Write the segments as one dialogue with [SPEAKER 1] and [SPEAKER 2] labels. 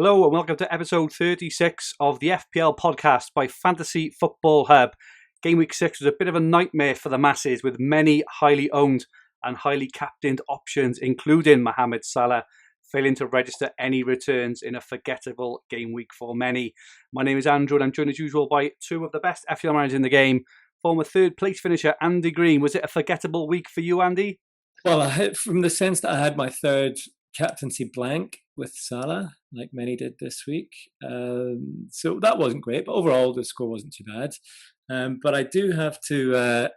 [SPEAKER 1] Hello and welcome to episode 36 of the FPL Podcast by Fantasy Football Hub. Gameweek 6 was a bit of a nightmare for the masses with many highly owned and highly captained options, including Mohamed Salah, failing to register any returns in a forgettable game week for many. My name is Andrew and I'm joined as usual by two of the best FPL managers in the game, former third place finisher Andy Green. Was it a forgettable week for you, Andy?
[SPEAKER 2] Well, from the sense that I had my third captaincy blank with Salah, like many did this week. So that wasn't great, but overall the score wasn't too bad. But I do have to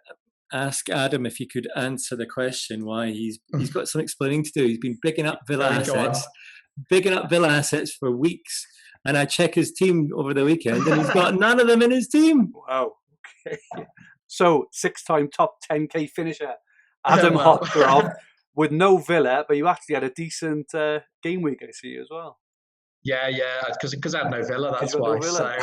[SPEAKER 2] ask Adam if he could answer the question why he's got some explaining to do. He's been bigging up Villa assets for weeks. And I check his team over the weekend and he's got none of them in his team.
[SPEAKER 1] Wow. Okay. So, 6-time top 10k finisher, Adam Hopcroft. With no Villa, but you actually had a decent game week, I see, as well.
[SPEAKER 3] Yeah, because I had no Villa, that's why.
[SPEAKER 1] No Villa.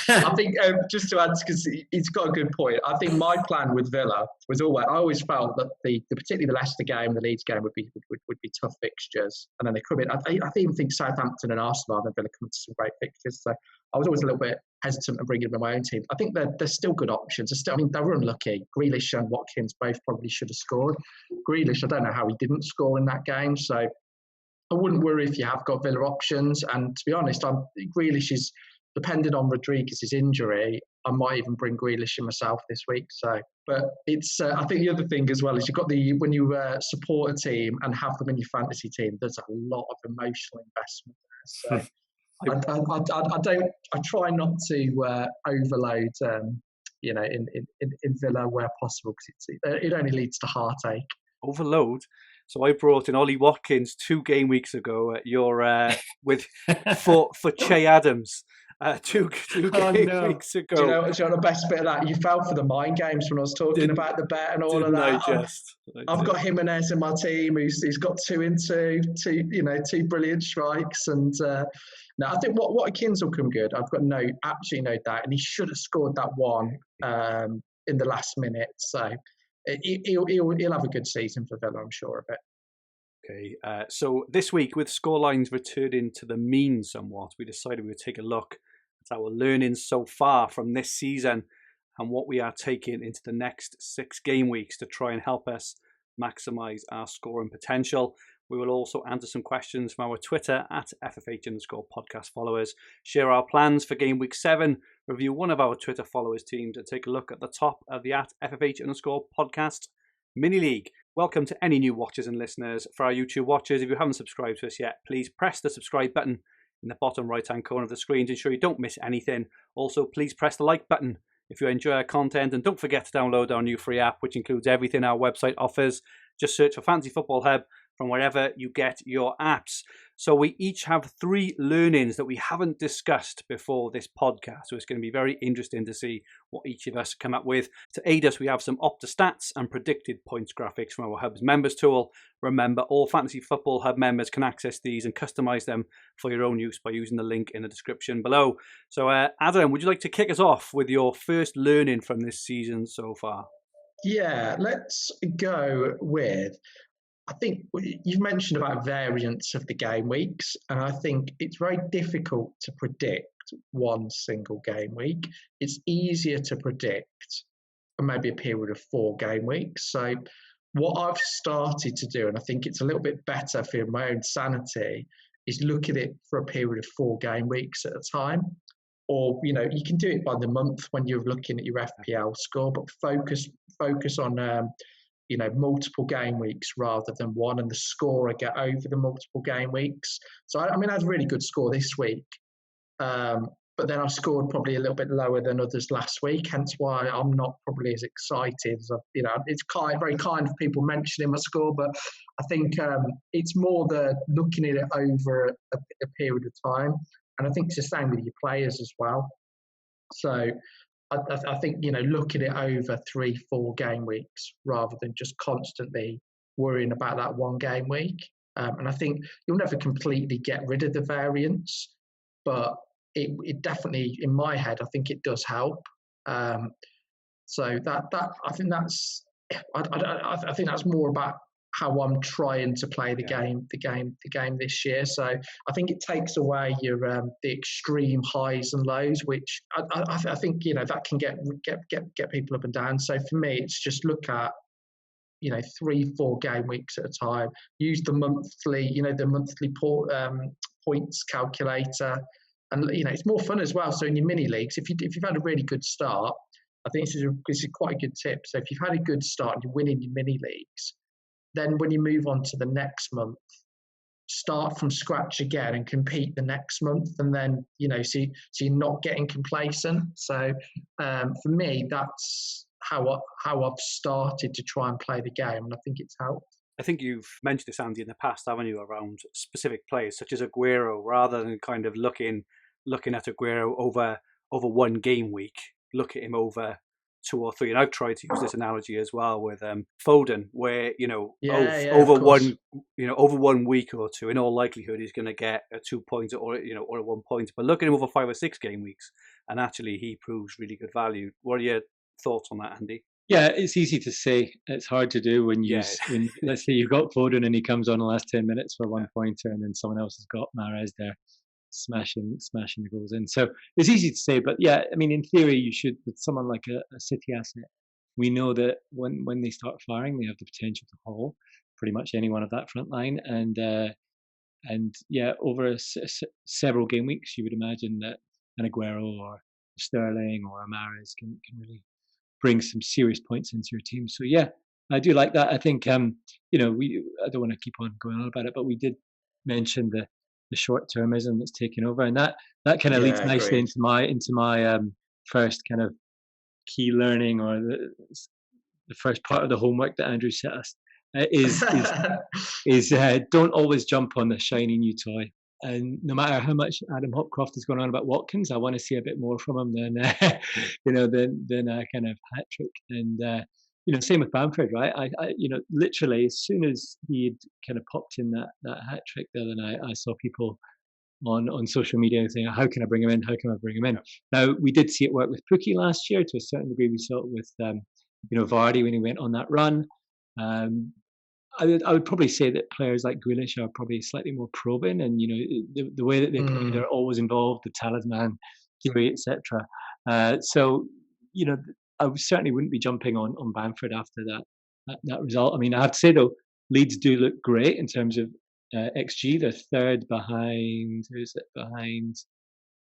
[SPEAKER 3] So I think, just to add, because he's got a good point, I think my plan with Villa was always, I always felt that particularly the Leicester game, the Leeds game would be tough fixtures. And then they come in, I even think Southampton and Arsenal and Villa come to some great fixtures. So I was always a little bit hesitant to bring them in my own team. I think they're still good options. They were unlucky. Grealish and Watkins both probably should have scored. Grealish, I don't know how he didn't score in that game. So I wouldn't worry if you have got Villa options. And to be honest, Grealish is, depending on Rodriguez's injury, I might even bring Grealish in myself this week. So, but it's I think the other thing as well is you've got when you support a team and have them in your fantasy team, there's a lot of emotional investment there. So. I try not to overload, in Villa where possible because it only leads to heartache.
[SPEAKER 1] Overload. So I brought in Ollie Watkins 2 game weeks ago. For Che Adams. Two game weeks ago.
[SPEAKER 3] Do you know the best bit of that? You fell for the mind games when I was talking about the bet and all of that. I've got Jimenez in my team. He's got 2 in 2, two brilliant strikes, and I think Watkins will come good. I've got absolutely no doubt, and he should have scored that one in the last minute. So he'll have a good season for Villa, I'm sure of it.
[SPEAKER 1] Okay, so this week, with scorelines returning to the mean somewhat, we decided we would take a look at our learnings so far from this season and what we are taking into the next 6 game weeks to try and help us maximise our scoring potential. We will also answer some questions from our Twitter at FFH_podcast followers, share our plans for game week 7, review one of our Twitter followers' teams, and take a look at the top of the at FFH_podcast mini league. Welcome to any new watchers and listeners. For our YouTube watchers, if you haven't subscribed to us yet, please press the subscribe button in the bottom right-hand corner of the screen to ensure you don't miss anything. Also, please press the like button if you enjoy our content, and don't forget to download our new free app, which includes everything our website offers. Just search for Fantasy Football Hub from wherever you get your apps. So we each have 3 learnings that we haven't discussed before this podcast. So it's going to be very interesting to see what each of us come up with. To aid us, we have some Opta stats and predicted points graphics from our Hub's members tool. Remember, all Fantasy Football Hub members can access these and customize them for your own use by using the link in the description below. So Adam, would you like to kick us off with your first learning from this season so far?
[SPEAKER 3] Yeah, let's go with, I think you've mentioned about variance of the game weeks, and I think it's very difficult to predict one single game week. It's easier to predict maybe a period of 4 game weeks. So what I've started to do, and I think it's a little bit better for my own sanity, is look at it for a period of 4 game weeks at a time. Or, you can do it by the month when you're looking at your FPL score, but focus on multiple game weeks rather than one, and the score I get over the multiple game weeks. So I had a really good score this week, but then I scored probably a little bit lower than others last week. Hence why I'm not probably as excited as it's very kind of people mentioning my score, but I think it's more the looking at it over a period of time, and I think it's the same with your players as well. So I think, look at it over 3-4 game weeks rather than just constantly worrying about that one game week. And I think you'll never completely get rid of the variance, but it definitely, in my head, I think it does help. So that I think that's more about how I'm trying to play the game this year. So I think it takes away your the extreme highs and lows, which I think that can get people up and down. So for me, it's just look at 3-4 game weeks at a time. Use the monthly points calculator, and it's more fun as well. So in your mini leagues, if you've had a really good start, I think this is quite a good tip. So if you've had a good start and you're winning your mini leagues, then when you move on to the next month, start from scratch again and compete the next month, and then so you're not getting complacent. So for me, that's how I've started to try and play the game, and I think it's helped.
[SPEAKER 1] I think you've mentioned this, Andy, in the past, haven't you, around specific players such as Aguero, rather than kind of looking at Aguero over one game week, look at him over 2 or 3. And I've tried to use this analogy as well with Foden, where over 1 week or 2, in all likelihood, he's going to get a 2 points or a 1 point. But look at him over 5 or 6 game weeks, and actually he proves really good value. What are your thoughts on that, Andy?
[SPEAKER 2] Yeah, it's easy to say. It's hard to do when when let's say you've got Foden and he comes on the last 10 minutes for 1 pointer, and then someone else has got Mahrez there smashing the goals in. So it's easy to say, but yeah, I mean, in theory, you should, with someone like a City asset, we know that when they start firing, they have the potential to haul pretty much anyone of that front line, and yeah, over several game weeks, you would imagine that an Aguero or Sterling or a Mahrez can really bring some serious points into your team. So yeah, I do like that. I think I don't want to keep on going on about it, but we did mention the short-termism that's taken over, and that kind of leads nicely into my first kind of key learning, or the first part of the homework that Andrew set us is don't always jump on the shiny new toy. And no matter how much Adam Hopcroft has gone on about Watkins, I want to see a bit more from him than than a kind of hat trick. And same with Bamford, right? I literally as soon as he had kind of popped in that hat trick the other night, I saw people on social media saying, "How can I bring him in? How can I bring him in?" Now we did see it work with Pukki last year to a certain degree. We saw it with Vardy when he went on that run. I would probably say that players like Grealish are probably slightly more probing, and the way that they play, they're always involved, the talisman theory, etc. So I certainly wouldn't be jumping on Bamford after that result. I mean, I have to say though, Leeds do look great in terms of XG. They're third behind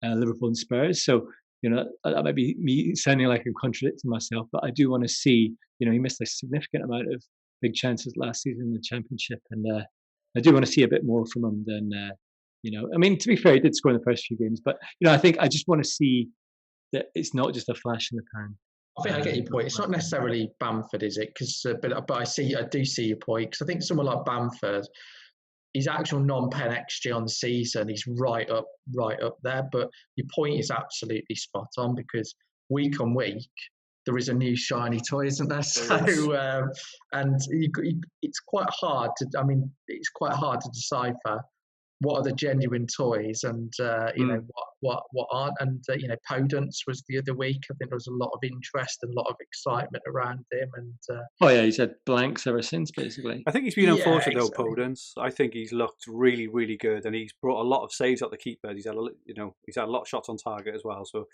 [SPEAKER 2] Liverpool and Spurs. So that might be me sounding like I'm contradicting myself, but I do want to see. He missed a significant amount of big chances last season in the Championship, and I do want to see a bit more from him than I mean, to be fair, he did score in the first few games, but I think I just want to see that it's not just a flash in the pan.
[SPEAKER 3] I think I get your point. It's not necessarily Bamford, is it? Because but I do see your point, because I think someone like Bamford, his actual non-pen XG on the season, he's right up there. But your point is absolutely spot on, because week on week there is a new shiny toy, isn't there? So and it's quite hard to decipher what are the genuine toys and what aren't. And Podence was the other week. I think there was a lot of interest and a lot of excitement around him. And
[SPEAKER 2] he's had blanks ever since, basically.
[SPEAKER 1] I think he's been unfortunate though, Podence. I think he's looked really, really good, and he's brought a lot of saves out the keeper. He's had a lot of shots on target as well. So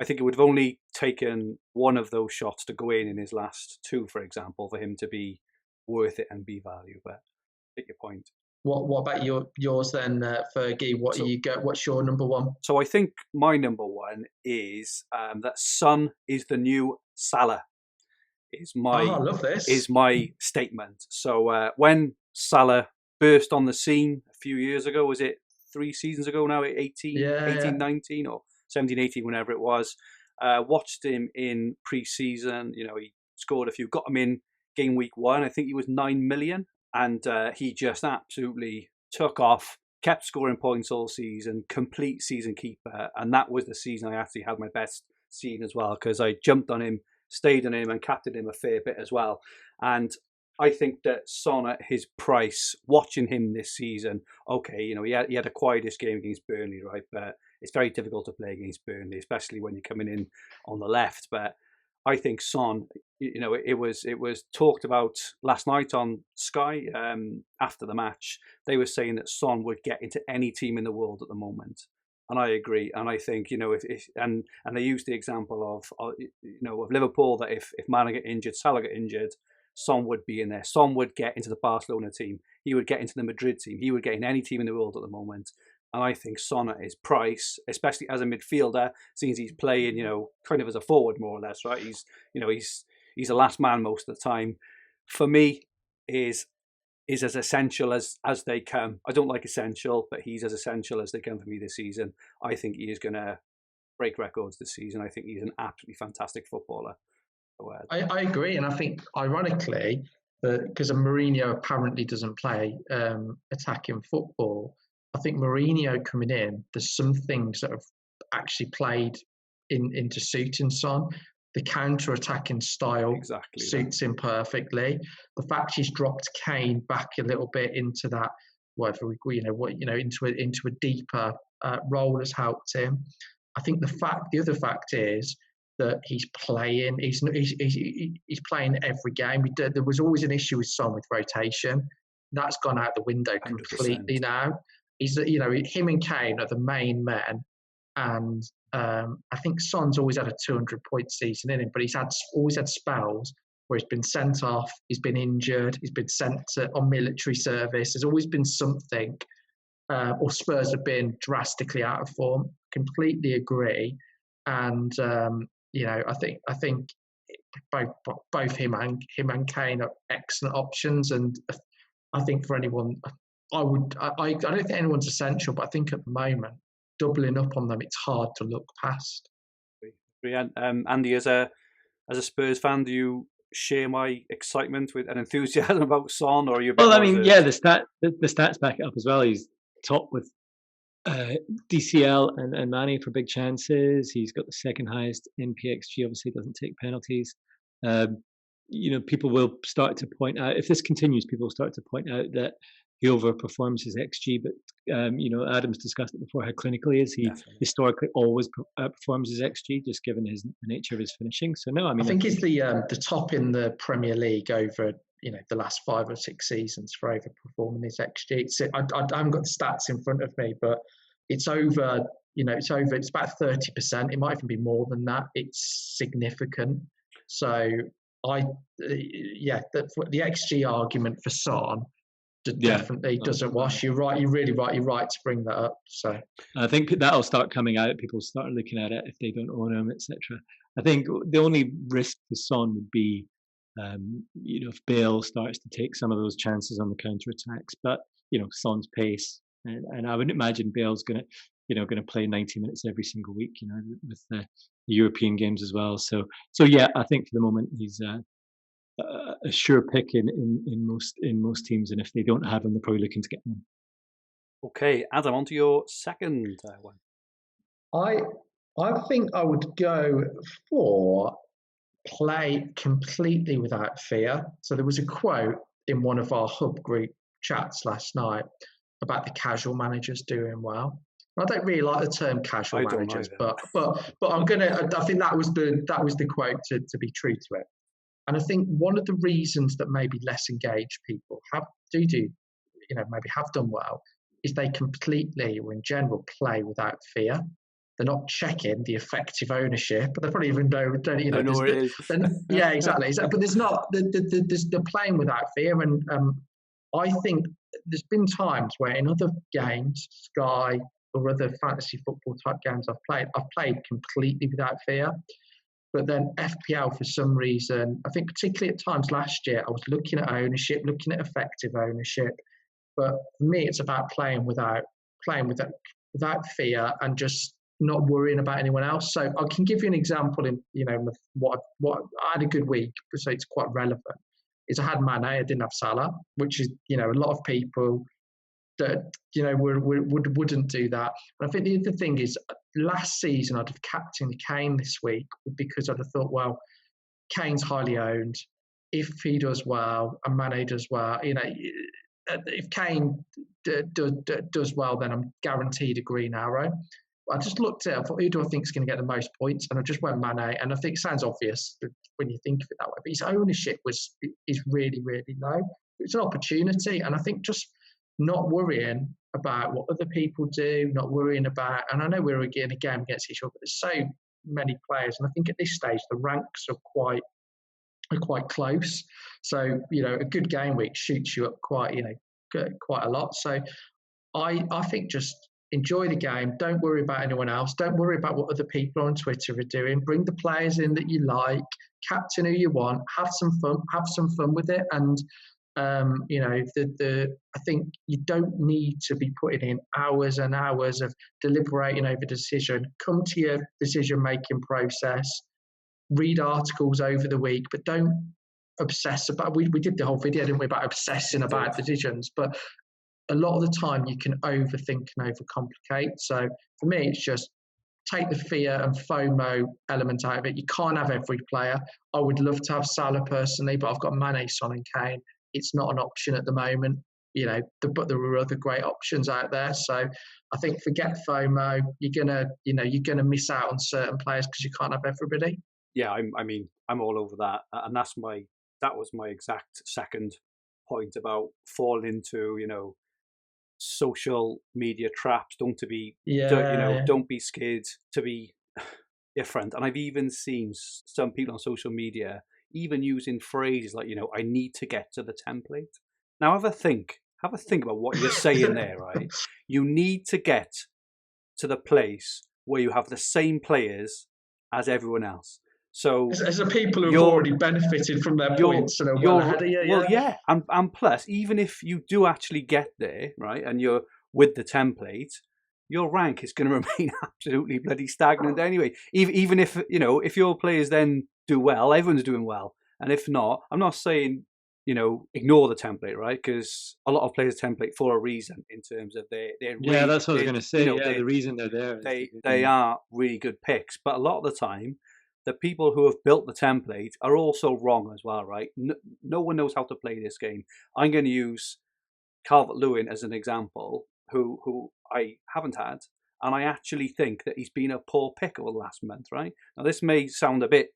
[SPEAKER 1] I think it would have only taken one of those shots to go in his last 2, for example, for him to be worth it and be value. But I get your point.
[SPEAKER 3] What about yours then, Fergie? What's your number one?
[SPEAKER 1] So I think my number one is that Son is the new Salah. I love this. Is my statement. So when Salah burst on the scene a few years ago, was it 3 seasons ago now, 19 or 17, 18, whenever it was, watched him in pre-season. He scored a few, got him in game week 1. I think he was 9 million. And he just absolutely took off, kept scoring points all season, complete season keeper. And that was the season I actually had my best season as well, because I jumped on him, stayed on him, and captained him a fair bit as well. And I think that Son at his price, watching him this season, he had a quietest game against Burnley, right? But it's very difficult to play against Burnley, especially when you're coming in on the left. But I think Son, it was talked about last night on Sky after the match. They were saying that Son would get into any team in the world at the moment, and I agree. And I think if and they used the example of Liverpool, that if Mane get injured, Salah get injured, Son would be in there. Son would get into the Barcelona team. He would get into the Madrid team. He would get in any team in the world at the moment. And I think Son at his price, especially as a midfielder, since he's playing, kind of as a forward more or less, right? He's a last man most of the time. For me, is as essential as they come. I don't like essential, but he's as essential as they come for me this season. I think he is going to break records this season. I think he's an absolutely fantastic footballer.
[SPEAKER 3] I agree, and I think ironically, because Mourinho apparently doesn't play attacking football, I think Mourinho coming in, there's some things that have actually played into suiting Son. The counter-attacking style suits him perfectly. The fact he's dropped Kane back a little bit into that, into a deeper role has helped him. I think the other fact is that he's playing. He's playing every game. There was always an issue with Son with rotation. That's gone out the window completely 100%. Now. Him and Kane are the main men, and I think Son's always had a 200-point season in him, but he's always had spells where he's been sent off, he's been injured, he's been sent on military service. There's always been something, or Spurs have been drastically out of form. Completely agree, and I think both him and Kane are excellent options, and I think for anyone. I don't think anyone's essential, but I think at the moment, doubling up on them, it's hard to look past.
[SPEAKER 1] Andy, as a Spurs fan, do you share my excitement with an enthusiasm about Son, or are you?
[SPEAKER 2] The stats back it up as well. He's top with DCL and Mane for big chances. He's got the second highest NPXG. Obviously, doesn't take penalties. People will start to point out, if this continues, people will start to point out that he overperforms his XG, but Adam's discussed it before how clinical he is. He historically always outperforms his XG, just given the nature of his finishing. So no, I
[SPEAKER 3] think he's the top in the Premier League over the last 5 or 6 seasons for overperforming his XG. I haven't got the stats in front of me, but it's over. It's about 30%. It might even be more than that. It's significant. So the XG argument for Son definitely doesn't wash. You're right. You're really right. You're right to bring that up. So
[SPEAKER 2] I think that'll start coming out. People start looking at it if they don't own him, etc. I think the only risk to Son would be, if Bale starts to take some of those chances on the counter attacks. But Son's pace, and I wouldn't imagine Bale's going to play 90 minutes every single week. With the European games as well. So yeah, I think for the moment he's a sure pick in most teams, and if they don't have him, they're probably looking to get him.
[SPEAKER 1] Okay, Adam, on to your second one.
[SPEAKER 3] I think I would go for play completely without fear. So there was a quote in one of our hub group chats last night about the casual managers doing well. I don't really like the term casual managers, but I'm gonna. I think that was the quote to be true to it. And I think one of the reasons that maybe less engaged people maybe have done well is they completely, or in general, play without fear. They're not checking the effective ownership, but they probably even don't
[SPEAKER 1] know where it is.
[SPEAKER 3] Yeah, exactly. But there's not. They're playing without fear, and I think there's been times where in other games, Sky or other fantasy football type games I've played completely without fear. But then FPL, for some reason, I think particularly at times last year, I was looking at ownership, looking at effective ownership. But for me, it's about playing without fear and just not worrying about anyone else. So I can give you an example in what I had a good week, so it's quite relevant. Is I had Mane, I didn't have Salah, which is a lot of people that wouldn't do that. And I think the other thing is, last season I'd have captained Kane this week because I'd have thought, well, Kane's highly owned. If he does well and Mane does well, if Kane does well, then I'm guaranteed a green arrow. I just looked at it. I thought, who do I think is going to get the most points? And I just went Mane. And I think it sounds obvious when you think of it that way, but his ownership is really, really low. It's an opportunity, and I think just not worrying about what other people do, not worrying about. And I know we're in a game against each other, but there's so many players, and I think at this stage the ranks are quite close. So a good game week shoots you up quite a lot. So I think just enjoy the game. Don't worry about anyone else. Don't worry about what other people on Twitter are doing. Bring the players in that you like. Captain who you want. Have some fun with it. And I think you don't need to be putting in hours and hours of deliberating over decision. Come to your decision-making process. Read articles over the week, but don't obsess about. We did the whole video, didn't we, about obsessing about decisions? But a lot of the time you can overthink and overcomplicate. So for me, it's just take the fear and FOMO element out of it. You can't have every player. I would love to have Salah personally, but I've got Mane, Son and Kane. It's not an option at the moment, but there are other great options out there. So I think forget FOMO. You're gonna miss out on certain players because you can't have everybody.
[SPEAKER 1] Yeah, I'm all over that, and that was my exact second point about falling into social media traps. Don't be scared to be different. And I've even seen some people on social media even using phrases like, I need to get to the template. Now have a think about what you're saying there, right? You need to get to the place where you have the same players as everyone else. So
[SPEAKER 3] as the people who've already benefited from their points and are well ahead of you.
[SPEAKER 1] Well, yeah. And plus, even if you do actually get there, right, and you're with the template, your rank is going to remain absolutely bloody stagnant anyway. Even if, if your players then do well, everyone's doing well. And if not, I'm not saying, ignore the template, right? Because a lot of players template for a reason in terms of their
[SPEAKER 2] yeah, that's what I was going to say. The reason they're there.
[SPEAKER 1] They are really good picks. But a lot of the time, the people who have built the template are also wrong as well, right? No one knows how to play this game. I'm going to use Calvert-Lewin as an example, who I haven't had, and I actually think that he's been a poor pick over the last month, right? Now this may sound a bit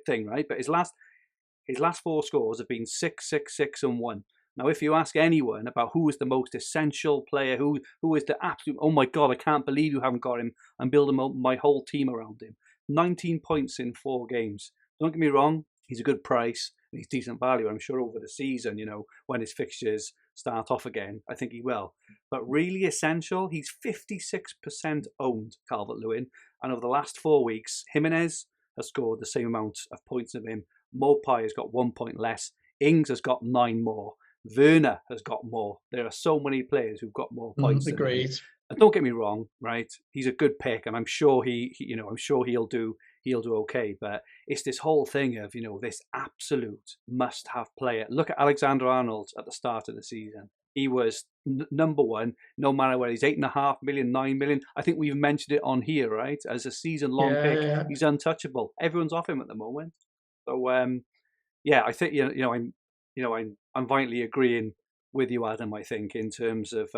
[SPEAKER 1] thing, right? But his last 4 scores have been 6, 6, 6, and 1. Now, if you ask anyone about who is the most essential player, who is the absolute, oh my God, I can't believe you haven't got him, I'm building my whole team around him. 19 points in 4 games. Don't get me wrong, he's a good price and he's decent value. I'm sure over the season, when his fixtures start off again, I think he will. But really essential, he's 56% owned, Calvert-Lewin. And over the last 4 weeks, Jimenez has scored the same amount of points as him. Mopai has got 1 point less. Ings has got 9 more. Werner has got more. There are so many players who've got more points.
[SPEAKER 3] Agreed.
[SPEAKER 1] And don't get me wrong, right? He's a good pick, and I'm sure he'll do okay. But it's this whole thing of this absolute must-have player. Look at Alexander-Arnold at the start of the season. He was number one, no matter whether he's 8.5 million, 9 million. I think we've mentioned it on here, right? As a season-long pick, yeah. He's untouchable. Everyone's off him at the moment. So I think I'm vitally agreeing with you, Adam. I think in terms of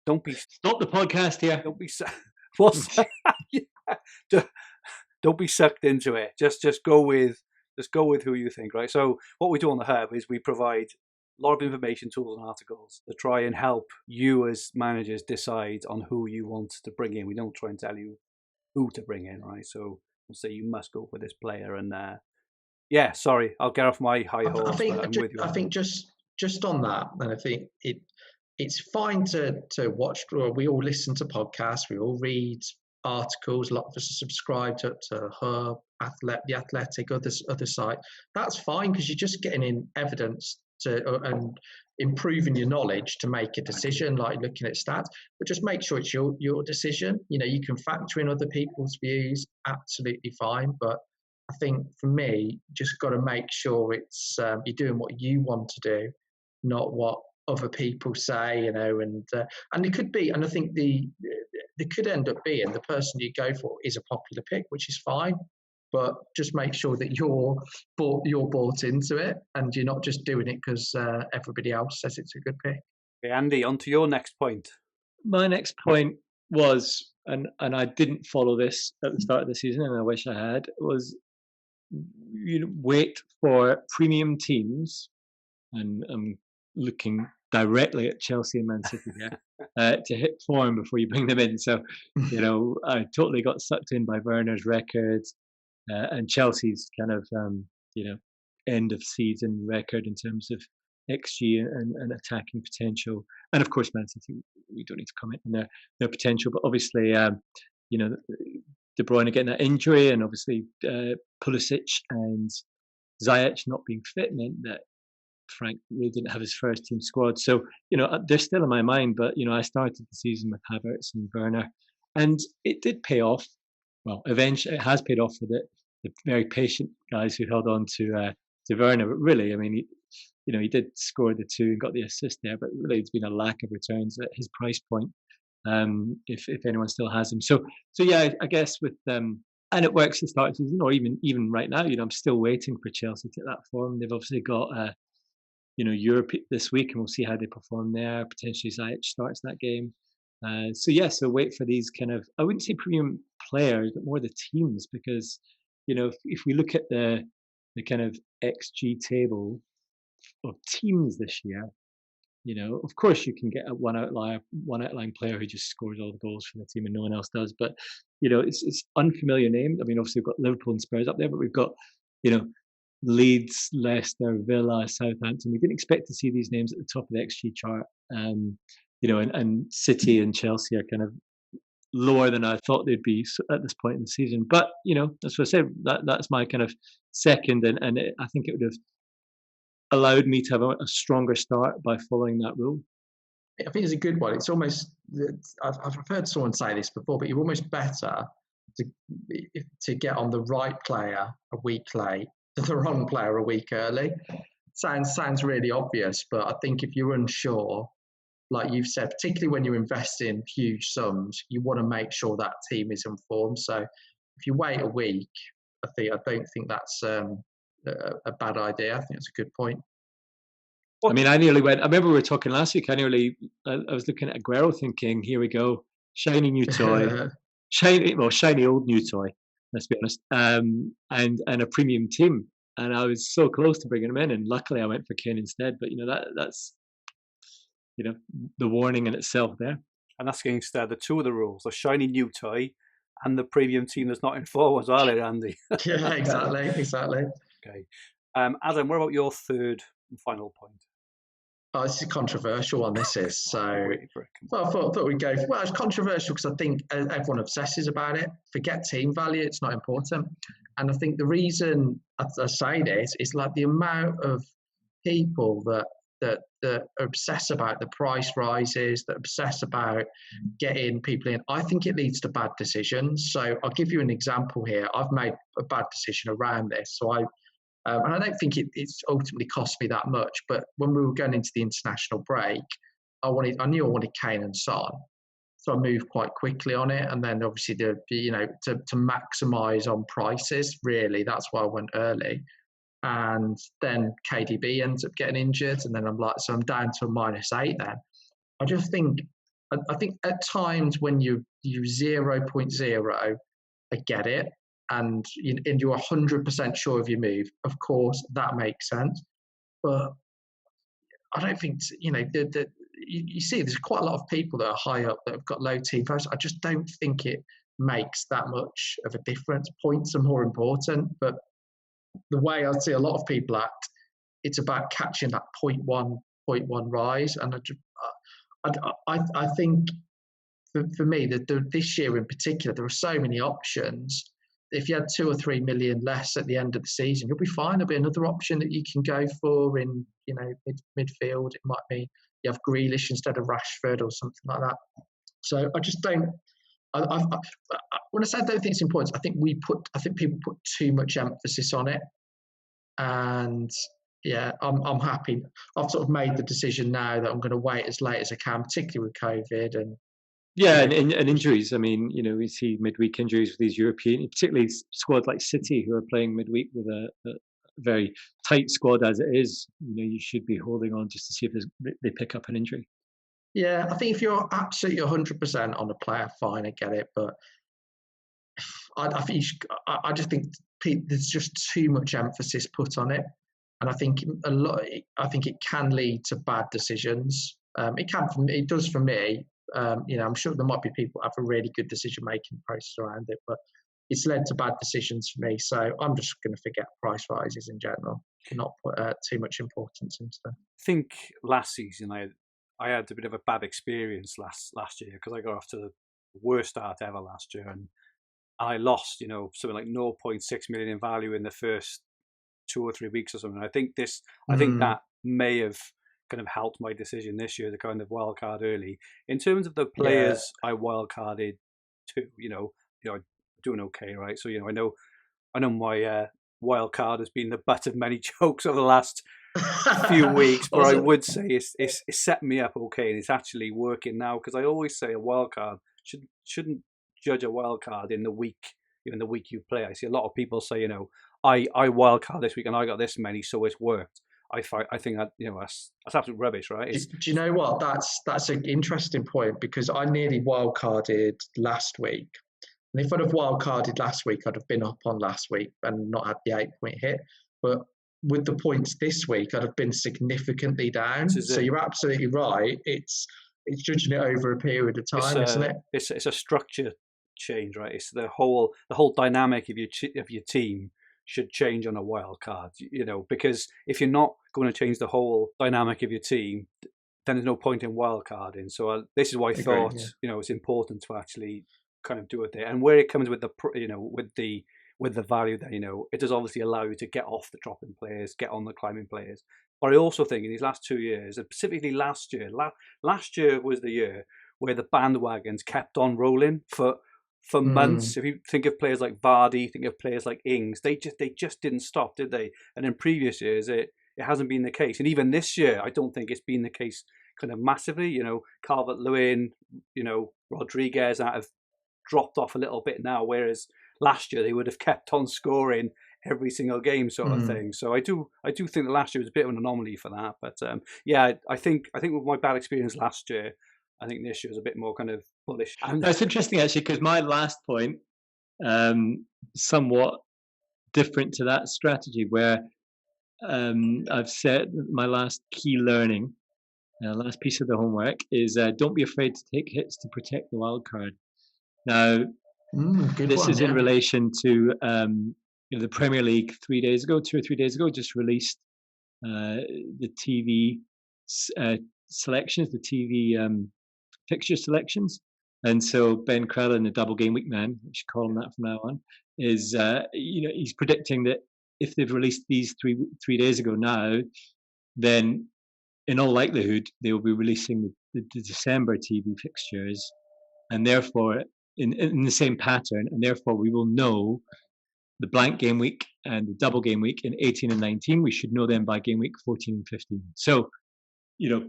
[SPEAKER 1] don't be
[SPEAKER 2] stop the podcast here.
[SPEAKER 1] Don't be what's yeah. Don't be sucked into it. Just go with who you think, right? So what we do on the Hub is we provide a lot of information, tools, and articles to try and help you as managers decide on who you want to bring in. We don't try and tell you who to bring in, right? So we'll say you must go for this player, and sorry, I'll get off my high horse.
[SPEAKER 3] I think just on that, and I think it's fine to watch. We all listen to podcasts. We all read articles. A lot of us are subscribed to Hub, The Athletic, other site. That's fine because you're just getting in evidence and improving your knowledge to make a decision, like looking at stats. But just make sure it's your decision. You can factor in other people's views. Absolutely fine. But I think for me, just got to make sure it's you're doing what you want to do, not what other people say, and it could be, and I think there could end up being the person you go for is a popular pick, which is fine, but just make sure that you're bought into it and you're not just doing it because everybody else says it's a good pick.
[SPEAKER 1] Okay, Andy, on to your next point.
[SPEAKER 2] My next point was, and I didn't follow this at the start of the season, and I wish I had, was wait for premium teams, and I'm looking directly at Chelsea and Man City here, to hit form before you bring them in. So, I totally got sucked in by Werner's records, and Chelsea's kind of, end of season record in terms of XG and attacking potential. And of course, Man City, we don't need to comment on their potential, but obviously, De Bruyne getting that injury, and obviously Pulisic and Ziyech not being fit meant that Frank really didn't have his first team squad. So, they're still in my mind, but, I started the season with Havertz and Werner, and it did pay off. Well, eventually it has paid off for the very patient guys who held on to Werner. But really, I mean, he did score the 2 and got the assist there, but really it's been a lack of returns at his price point, if anyone still has him. So yeah, I guess with and it works to start the season, or even right now, I'm still waiting for Chelsea to get that form. They've obviously got Europe this week, and we'll see how they perform there. Potentially Ziyech starts that game. So wait for these kind of, I wouldn't say premium players, but more the teams, because if we look at the kind of XG table of teams this year, of course you can get one outlying player who just scores all the goals for the team and no one else does. But it's unfamiliar name. I mean, obviously we've got Liverpool and Spurs up there, but we've got Leeds, Leicester, Villa, Southampton. We didn't expect to see these names at the top of the XG chart. And City and Chelsea are kind of lower than I thought they'd be at this point in the season. But, that's what I said, that's my kind of second, and I think it would have allowed me to have a stronger start by following that rule.
[SPEAKER 3] I think it's a good one. It's almost, I've heard someone say this before, but you're almost better to get on the right player a week late than the wrong player a week early. Sounds really obvious, but I think if you're unsure, like you've said, particularly when you're investing huge sums, you want to make sure that team is informed. So if you wait a week, I don't think that's a bad idea. I think it's a good point.
[SPEAKER 2] I mean, I nearly went. I remember we were talking last week. I was looking at Aguero, thinking, "Here we go, shiny new toy, shiny old new toy." Let's be honest, and a premium team, and I was so close to bringing him in, and luckily I went for Kane instead. But that's the warning in itself there.
[SPEAKER 1] And that's against the two of the rules: the shiny new toy and the premium team that's not in form as well, Andy.
[SPEAKER 3] Yeah, exactly.
[SPEAKER 1] Okay, Adam, what about your third and final point?
[SPEAKER 3] Oh, this is a controversial one. This is so. Well, I thought we'd go. Well, it's controversial because I think everyone obsesses about it. Forget team value; it's not important. And I think the reason I say this is like the amount of people that obsess about the price rises, that obsess about getting people in. I think it leads to bad decisions. So I'll give you an example here. I've made a bad decision around this. So and I don't think it's ultimately cost me that much. But when we were going into the international break, I knew I wanted Kane and Son, so I moved quite quickly on it. And then obviously to maximise on prices, really, that's why I went early. And then KDB ends up getting injured, and then I'm down to a -8. Then I just think I think at times when you 0.0, I get it. And you're 100% sure of your move, of course, that makes sense. But I don't think, you see there's quite a lot of people that are high up that have got low team values. I just don't think it makes that much of a difference. Points are more important. But the way I see a lot of people act, it's about catching that 0.1 rise. And I think for me, this year in particular, there are so many options. If you had 2 or 3 million less at the end of the season, you'll be fine. There'll be another option that you can go for in, midfield. It might be you have Grealish instead of Rashford or something like that. So I just don't. When I say I don't think it's important, I think people put too much emphasis on it. And yeah, I'm happy. I've sort of made the decision now that I'm going to wait as late as I can, particularly with COVID and.
[SPEAKER 2] Yeah, and injuries. I mean, we see midweek injuries with these European, particularly squads like City who are playing midweek with a very tight squad as it is. You should be holding on just to see if they pick up an injury.
[SPEAKER 3] Yeah, I think if you're absolutely 100% on a player, fine, I get it. But I think I just think there's just too much emphasis put on it, and I think I think it can lead to bad decisions. It does for me. I'm sure there might be people that have a really good decision making process around it, but it's led to bad decisions for me. So I'm just going to forget price rises in general, not put too much importance into them.
[SPEAKER 1] I think last season I had a bit of a bad experience last year because I got off to the worst start ever last year, and I lost, something like 0.6 million in value in the first 2 or 3 weeks or something. I think that may have kind of helped my decision this year to kind of wildcard early. In terms of the players I wildcarded to, I'm doing okay, right? So I know my wild card has been the butt of many jokes over the last few weeks, but I would say it's set me up okay, and it's actually working now, because I always say a wild card shouldn't judge a wild card in the week, the week you play. I see a lot of people say, I wild card this week and I got this many, so it's worked. I think that that's absolute rubbish, right?
[SPEAKER 3] Do you know what? That's an interesting point, because I nearly wild carded last week. And if I'd have wildcarded last week, I'd have been up on last week and not had the 8-point hit. But with the points this week, I'd have been significantly down. So you're absolutely right. It's judging it over a period of time, isn't it?
[SPEAKER 1] It's a structure change, right? It's the whole dynamic of your team should change on a wild card, because if you're not going to change the whole dynamic of your team, then there's no point in wild carding. So this is why I thought, it's important to actually kind of do it there, and where it comes with the with the value that it does obviously allow you to get off the dropping players, get on the climbing players. But I also think in these last 2 years, and specifically last year was the year where the bandwagons kept on rolling for months. If you think of players like Vardy, think of players like Ings, they just didn't stop, did they? And in previous years, it hasn't been the case, and even this year, I don't think it's been the case kind of massively. Calvert-Lewin, Rodriguez out of dropped off a little bit now, whereas last year they would have kept on scoring every single game, sort of thing. So I do think that last year was a bit of an anomaly for that. But I think with my bad experience last year, I think this year was a bit more kind of bullish.
[SPEAKER 2] That's interesting, actually, because my last point, somewhat different to that strategy, where I've said my last key learning, last piece of the homework is don't be afraid to take hits to protect the wild card. Now, this is in relation to the Premier League 2 or 3 days ago, just released the TV selections, the TV fixture selections. And so Ben Crellin, the double game week man, we should call him that from now on, is he's predicting that if they've released these three days ago now, then in all likelihood they will be releasing the December TV fixtures, and therefore in the same pattern, and therefore we will know the blank game week and the double game week in 18 and 19. We should know them by game week 14 and 15. So,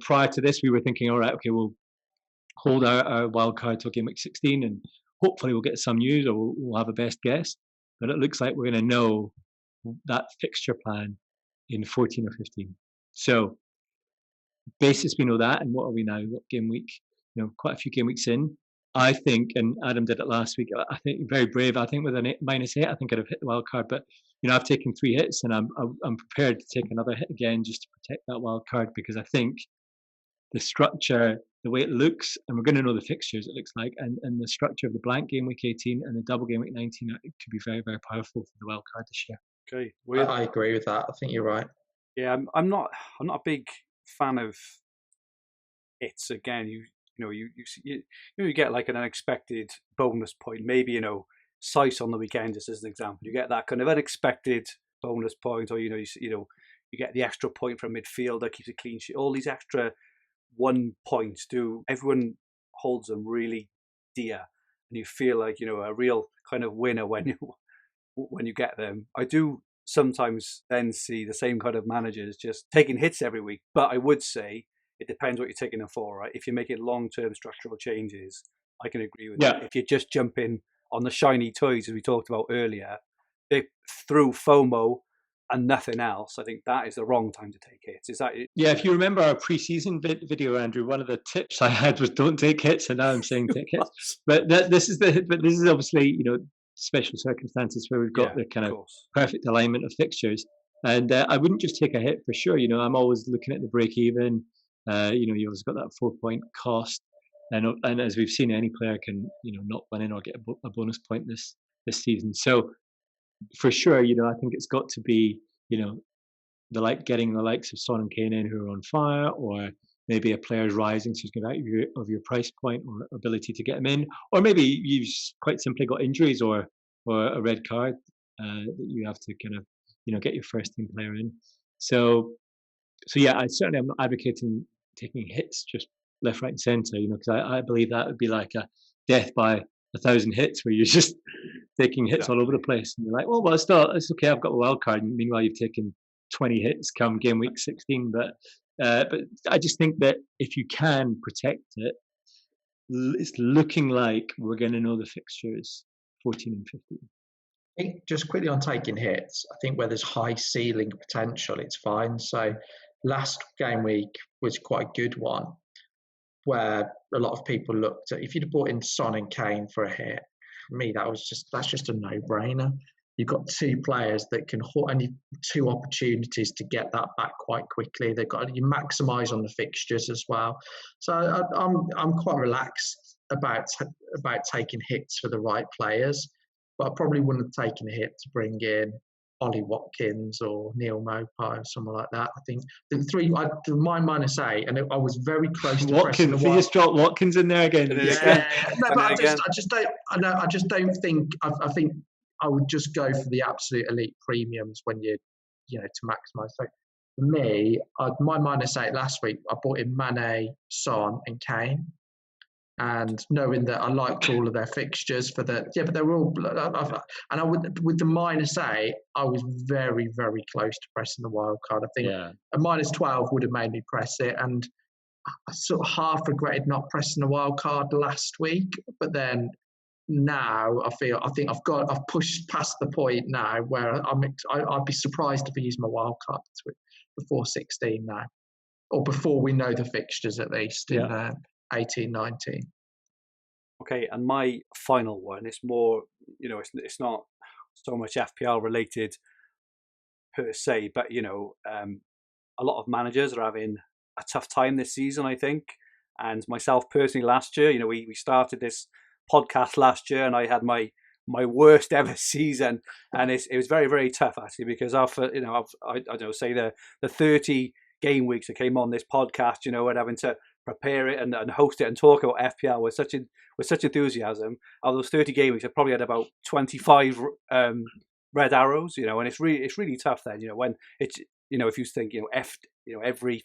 [SPEAKER 2] prior to this, we were thinking, all right, okay, we'll hold our wild card till game week 16, and hopefully we'll get some news, or we'll have a best guess. But it looks like we're going to know that fixture plan in 14 or 15. So, basis we know that, and what are we now? What game week? Quite a few game weeks in. I think, and Adam did it last week, I think very brave. I think with a -8, I think I'd have hit the wild card. But I've taken 3 hits, and I'm prepared to take another hit again just to protect that wild card, because I think the structure, the way it looks, and we're going to know the fixtures, it looks like, and the structure of the blank game week 18 and the double game week 19, it could be very, very powerful for the wild card this year.
[SPEAKER 1] Okay,
[SPEAKER 3] I agree with that. I think you're right.
[SPEAKER 1] Yeah, I'm not a big fan of hits. Again, you get like an unexpected bonus point. Maybe Sice on the weekend, just as an example, you get that kind of unexpected bonus point, or you get the extra point from midfielder, keeps a clean sheet. All these extra 1 points everyone holds them really dear, and you feel like a real kind of winner when you get them. I do sometimes then see the same kind of managers just taking hits every week, but I would say it depends what you're taking them for, right? If you're making long-term structural changes, I can agree with that. If you're just jumping on the shiny toys, as we talked about earlier, through FOMO and nothing else, I think that is the wrong time to take hits. Is that it?
[SPEAKER 2] Yeah, if you remember our pre-season video, Andrew, one of the tips I had was don't take hits, and now I'm saying take hits. But this is obviously special circumstances where we've got the kind of perfect alignment of fixtures, and I wouldn't just take a hit for sure. I'm always looking at the break even. You always got that 4-point cost, and as we've seen, any player can not win in or get a bonus point this season. So for sure, I think it's got to be getting the likes of Son and Kane in who are on fire, or maybe a player's rising, so you get out of your price point or ability to get him in, or maybe you've quite simply got injuries or a red card that you have to kind of get your first team player in. So yeah, I'm not advocating taking hits just left, right, and centre, because I believe that would be like a death by 1,000 hits, where you're just taking hits all over the place, and you're like, well, it's okay. I've got a wild card. And meanwhile, you've taken 20 hits come game week 16. But I just think that if you can protect it, it's looking like we're going to know the fixtures 14 and 15.
[SPEAKER 3] I think just quickly on taking hits, I think where there's high ceiling potential, it's fine. So last game week was quite a good one, where a lot of people looked at, if you'd have bought in Son and Kane for a hit, for me, that's just a no-brainer. You've got two players that can, and you've two opportunities to get that back quite quickly. You maximise on the fixtures as well. So I'm quite relaxed about taking hits for the right players, but I probably wouldn't have taken a hit to bring in Ollie Watkins or Neil Mopai or someone like that. I think the three, my -8, and I was very close to pressing the
[SPEAKER 2] Watkins. You just dropped Watkins in there again.
[SPEAKER 3] No, but I just don't think. I think I would just go for the absolute elite premiums when to maximise. So for me, my -8 last week, I bought in Mane, Son, and Kane. And knowing that I liked all of their fixtures but they were all, and I would, with the -8, I was very, very close to pressing the wild card. I think a -12 would have made me press it, and I sort of half regretted not pressing the wild card last week. But then now I think I've pushed past the point now where I'd be surprised if I use my wild card before 16 now, or before we know the fixtures at least in 18, 19.
[SPEAKER 1] Okay, and my final one is more, it's not so much FPL related per se, but a lot of managers are having a tough time this season, I think. And myself personally, last year, we started this podcast last year, and I had my worst ever season, and it was very, very tough actually, because after I don't know, say the 30 game weeks I came on this podcast, and having to prepare it and host it and talk about FPL with such enthusiasm. Of those 30 game weeks, I probably had about 25 red arrows, and it's really tough then, when it's, if you think, every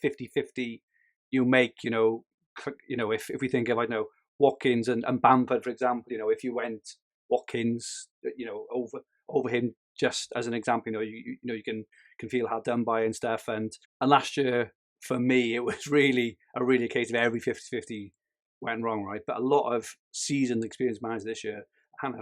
[SPEAKER 1] 50-50 you make, if we think of, I don't know, Watkins and Bamford, for example, if you went Watkins, over him, just as an example, you can feel hard done by and stuff. And last year, for me, it was really a case of every 50-50 went wrong, right? But a lot of seasoned, experienced managers this year are kind of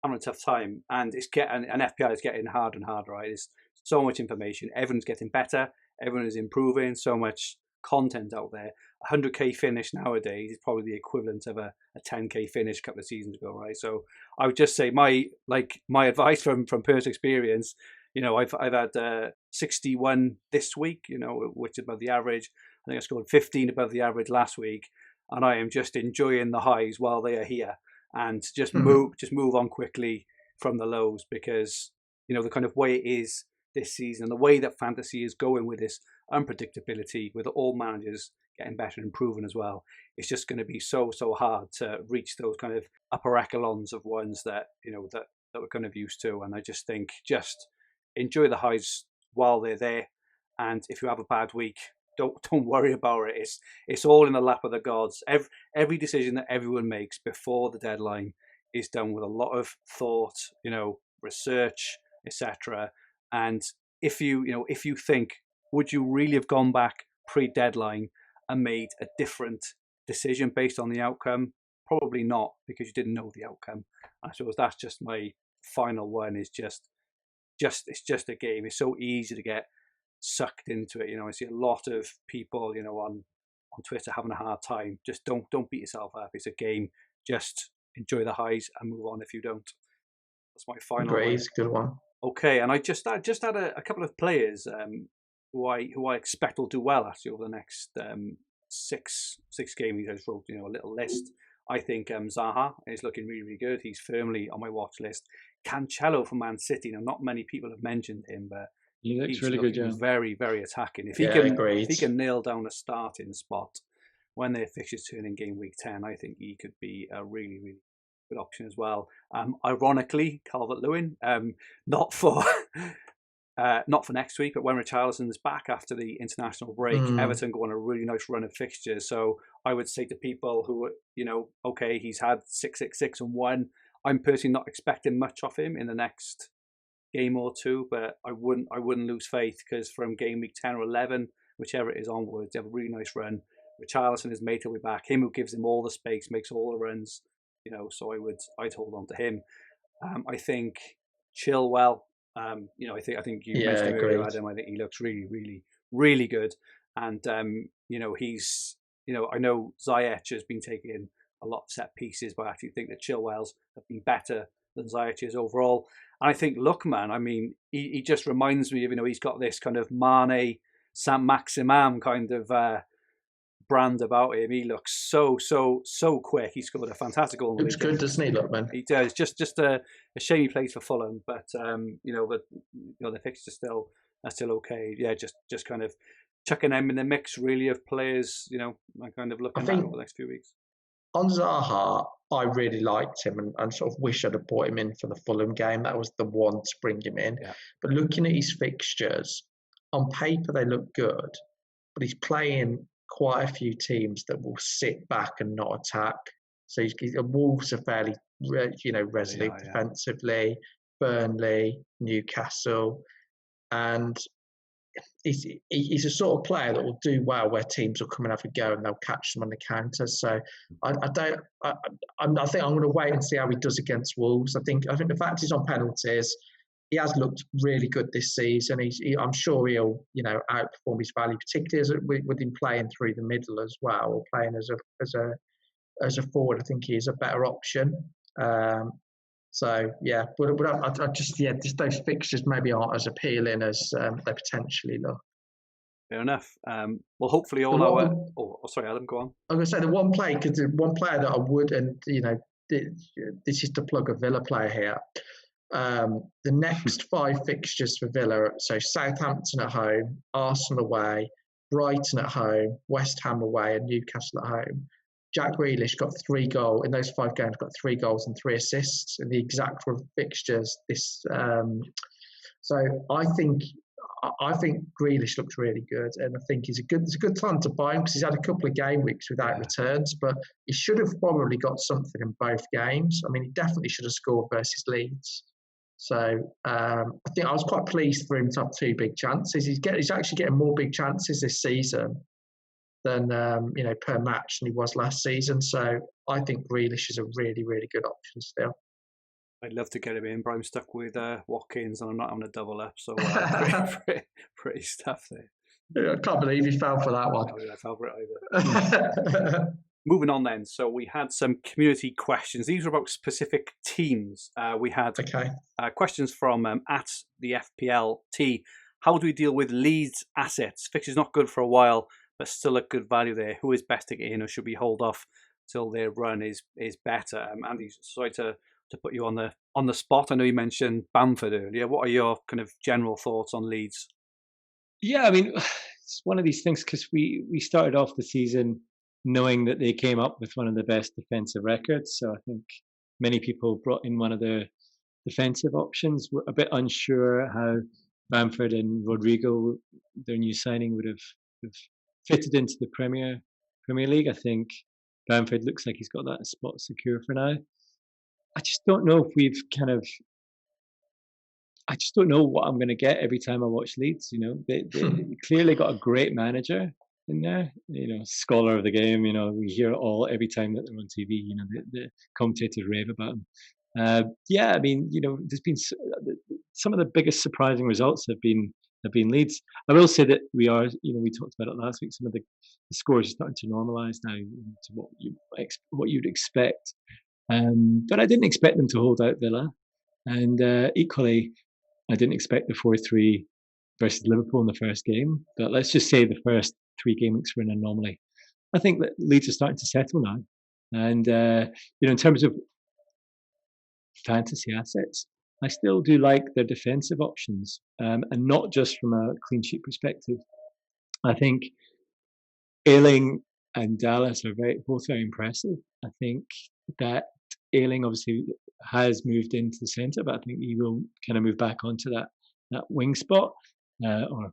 [SPEAKER 1] having a tough time, and FPL is getting harder and harder, right? There's so much information, everyone's getting better, everyone is improving, so much content out there. 100k finish nowadays is probably the equivalent of a 10k finish a couple of seasons ago, right? So I would just say my advice from personal experience, I've had 61 this week, which is above the average. I think I scored 15 above the average last week, and I am just enjoying the highs while they are here, and just move on quickly from the lows, because the kind of way it is this season, the way that fantasy is going with this unpredictability, with all managers getting better and improving as well, it's just going to be so hard to reach those kind of upper echelons of ones that that we're kind of used to. And I just think just enjoy the highs while they're there, and if you have a bad week, don't worry about it. It's all in the lap of the gods. Every decision that everyone makes before the deadline is done with a lot of thought, research, etc. And if you think, would you really have gone back pre-deadline and made a different decision based on the outcome? Probably not, because you didn't know the outcome. I suppose that's just my final one, is just it's just a game. It's so easy to get sucked into it. I see a lot of people, on Twitter having a hard time. Just don't beat yourself up. It's a game. Just enjoy the highs and move on if you don't. That's my final one.
[SPEAKER 3] Good one.
[SPEAKER 1] Okay, and I just had a couple of players who I expect will do well actually over the next six games. I just wrote a little list. I think Zaha is looking really, really good. He's firmly on my watch list. Cancelo for Man City. Now, not many people have mentioned him, but
[SPEAKER 2] he looks really good. Yeah,
[SPEAKER 1] very, very attacking. If he can nail down a starting spot when their fixtures turn in game week 10, I think he could be a really, really good option as well. Ironically, Calvert-Lewin, not for next week, but when Richarlison's back after the international break, Everton go on a really nice run of fixtures. So I would say to people who, okay, he's had 6 and 1. I'm personally not expecting much of him in the next game or two, but I wouldn't lose faith, because from game week 10 or 11, whichever it is onwards, they have a really nice run. Richarlison is made to be back. Him who gives him all the space, makes all the runs. So I'd hold on to him. I think Chilwell. I think you mentioned earlier, Adam. I think he looks really, really, really good. And he's I know Ziyech has been taking a lot of set pieces, but I actually think that Chilwell's have been better than Ziyech's overall. And I think Lookman, I mean, he just reminds me of he's got this kind of Mane, Saint-Maximin kind of brand about him. He looks so quick. He scored a fantastic goal.
[SPEAKER 3] Looks good, doesn't he, Lookman?
[SPEAKER 1] He does. Just a shame he plays for Fulham, but the fixtures are still okay. Yeah, just kind of chucking them in the mix really of players. I kind of looking at over the next few weeks.
[SPEAKER 3] On Zaha, I really liked him and sort of wish I'd have brought him in for the Fulham game. That was the one to bring him in.
[SPEAKER 1] Yeah.
[SPEAKER 3] But looking at his fixtures, on paper they look good, but he's playing quite a few teams that will sit back and not attack. So Wolves are fairly, resolute defensively. Burnley, Newcastle, and he's a sort of player that will do well where teams will come and have a go and they'll catch them on the counter. So I think I'm going to wait and see how he does against Wolves. I think the fact he's on penalties, he has looked really good this season. I'm sure he'll outperform his value, particularly with him playing through the middle as well, or playing as a forward. I think he is a better option. So yeah, but I just those fixtures maybe aren't as appealing as they potentially look.
[SPEAKER 1] Fair enough. Well, hopefully sorry, Adam, go on.
[SPEAKER 3] I'm going to say the one player that I would, and this is to plug a Villa player here. The next 5 fixtures for Villa, so Southampton at home, Arsenal away, Brighton at home, West Ham away, and Newcastle at home. Jack Grealish got 3 goals in those 5 games. Got 3 goals and 3 assists in the exact fixtures. So I think Grealish looks really good, and I think it's a good time to buy him because he's had a couple of game weeks without returns. But he should have probably got something in both games. I mean, he definitely should have scored versus Leeds. So I think I was quite pleased for him to have 2 big chances. He's actually getting more big chances this season than per match than he was last season. So I think Grealish is a really, really good option still.
[SPEAKER 1] I'd love to get him in, but I'm stuck with Watkins and I'm not having a double up. So pretty stuff there.
[SPEAKER 3] Yeah, I can't believe he fell for that one.
[SPEAKER 1] I fell for it either. Moving on then. So we had some community questions. These were about specific teams. We had questions from at the FPLT. How do we deal with Leeds assets? Fixture's not good for a while, but still a good value there. Who is best to get in, or should we hold off till their run is better? Andy, sorry to put you on the spot. I know you mentioned Bamford earlier. What are your kind of general thoughts on Leeds?
[SPEAKER 2] Yeah, I mean, it's one of these things because we started off the season knowing that they came up with one of the best defensive records. So I think many people brought in one of their defensive options. We're a bit unsure how Bamford and Rodrigo, their new signing, would have fitted into the Premier League. I think Bamford looks like he's got that spot secure for now. I just don't know if we've I just don't know what I'm going to get every time I watch Leeds. They clearly got a great manager in there. Scholar of the game. We hear it all every time that they're on TV. The commentators rave about him. I mean, there's been some of the biggest surprising results have been Leeds. I will say that we talked about it last week. Some of the scores are starting to normalise now to what you'd expect. But I didn't expect them to hold out Villa, and equally, I didn't expect the 4-3 versus Liverpool in the first game. But let's just say the first 3 game weeks were an anomaly. I think that Leeds are starting to settle now, and in terms of fantasy assets, I still do like their defensive options, and not just from a clean sheet perspective. I think Ayling and Dallas are both very impressive. I think that Ayling obviously has moved into the centre, but I think he will kind of move back onto that wing spot or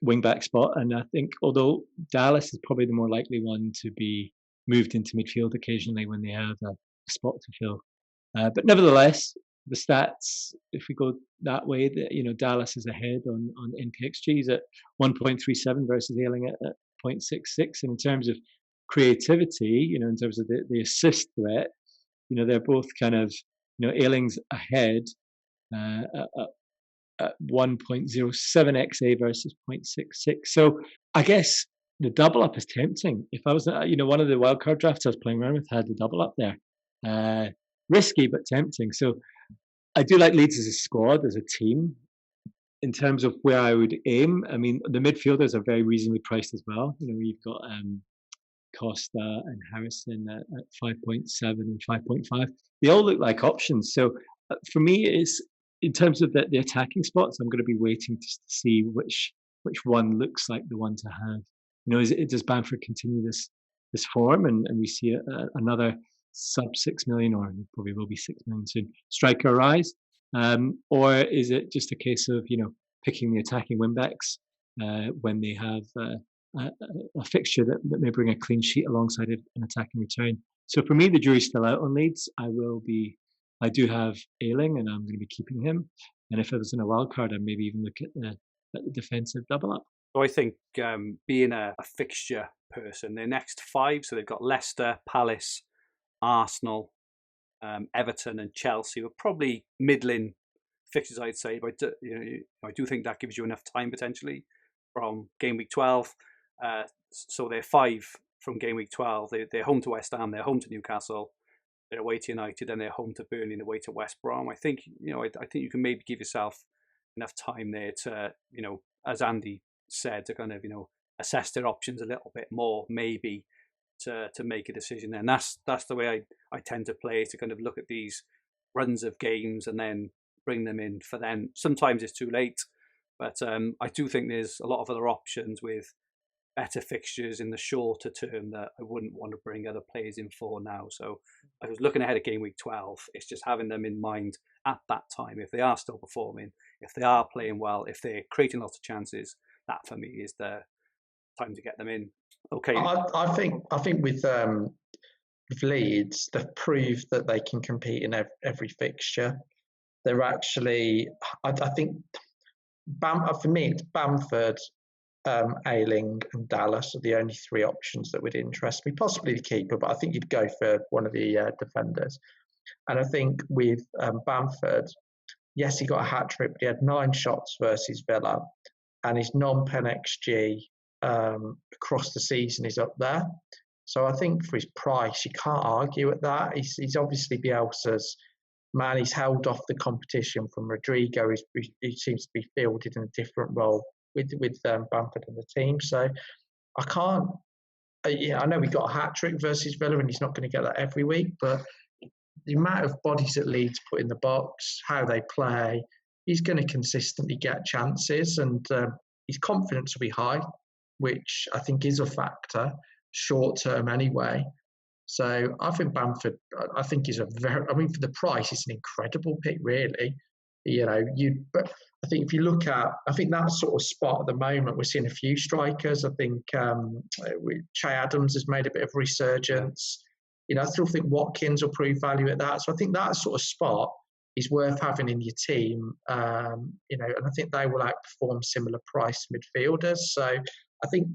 [SPEAKER 2] wing back spot. And I think although Dallas is probably the more likely one to be moved into midfield occasionally when they have a spot to fill. But nevertheless, the stats, if we go that way, Dallas is ahead on NPXGs at 1.37 versus Ayling at 0.66. And in terms of creativity, in terms of the assist threat, they're both kind of, Ayling's ahead at 1.07 XA versus 0.66. So I guess the double up is tempting. If I was, one of the wildcard drafts I was playing around with had the double up there. Risky, but tempting. So I do like Leeds as a squad, as a team. In terms of where I would aim, I mean, the midfielders are very reasonably priced as well. You've got Costa and Harrison at 5.7 and 5.5. They all look like options. So for me, it's in terms of the attacking spots, I'm going to be waiting to see which one looks like the one to have. Does Bamford continue this form and we see another sub 6 million, or probably will be 6 million soon, striker rise? Or is it just a case of, picking the attacking wing-backs when they have a fixture that may bring a clean sheet alongside an attacking return? So for me, the jury's still out on Leeds. I do have Ayling, and I'm going to be keeping him. And if I was in a wild card, I'd maybe even look at the defensive double up.
[SPEAKER 1] So I think being a fixture person, their next 5, so they've got Leicester, Palace, Arsenal, Everton and Chelsea were probably middling fixtures, I'd say. But I do think that gives you enough time potentially from game week 12. So they're 5 from game week 12. They're home to West Ham, they're home to Newcastle, they're away to United, and they're home to Burnley and away to West Brom. I think I think you can maybe give yourself enough time there to as Andy said, to kind of assess their options a little bit more, maybe to make a decision. And that's the way I tend to play, to kind of look at these runs of games and then bring them in for then. Sometimes it's too late, but I do think there's a lot of other options with better fixtures in the shorter term that I wouldn't want to bring other players in for now. So I was looking ahead at game week 12. It's just having them in mind at that time. If they are still performing, if they are playing well, if they're creating lots of chances, that for me is the time to get them in. Okay.
[SPEAKER 3] I think with Leeds, they've proved that they can compete in every fixture. They're actually, I think, for me, it's Bamford, Ayling and Dallas are the only 3 options that would interest me. Possibly the keeper, but I think you'd go for one of the defenders. And I think with Bamford, yes, he got a hat-trick, but he had 9 shots versus Villa, and his non-pen XG across the season is up there. So I think for his price, you can't argue at that. He's obviously Bielsa's man. He's held off the competition from Rodrigo. He seems to be fielded in a different role with Bamford and the team. So I can't. I know we got a hat-trick versus Villa, and he's not going to get that every week. But the amount of bodies that Leeds put in the box, how they play, he's going to consistently get chances, and his confidence will be high, which I think is a factor short term anyway. So I think Bamford, I think is for the price, it's an incredible pick, really. But I think if you look at, I think that sort of spot at the moment, we're seeing a few strikers. I think Che Adams has made a bit of resurgence. I still think Watkins will prove value at that. So I think that sort of spot is worth having in your team. And I think they will outperform similar price midfielders. So I think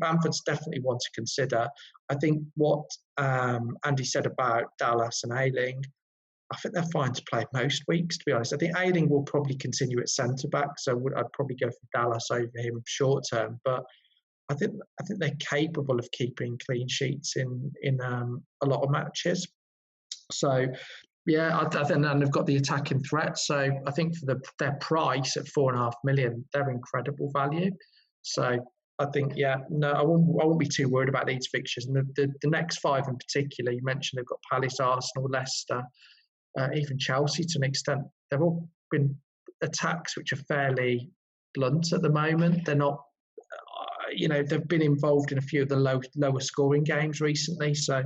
[SPEAKER 3] Bamford's definitely one to consider. I think what Andy said about Dallas and Ayling, I think they're fine to play most weeks, to be honest. I think Ayling will probably continue at centre-back, so I'd probably go for Dallas over him short term. But I think they're capable of keeping clean sheets in a lot of matches. So, yeah, I think, and they've got the attacking threat. So I think for their price at $4.5 million, they're incredible value. So I think, yeah, no, I won't be too worried about these fixtures. And the next 5 in particular, you mentioned they've got Palace, Arsenal, Leicester, even Chelsea to an extent. They've all been attacks which are fairly blunt at the moment. They're not, they've been involved in a few of the lower scoring games recently. So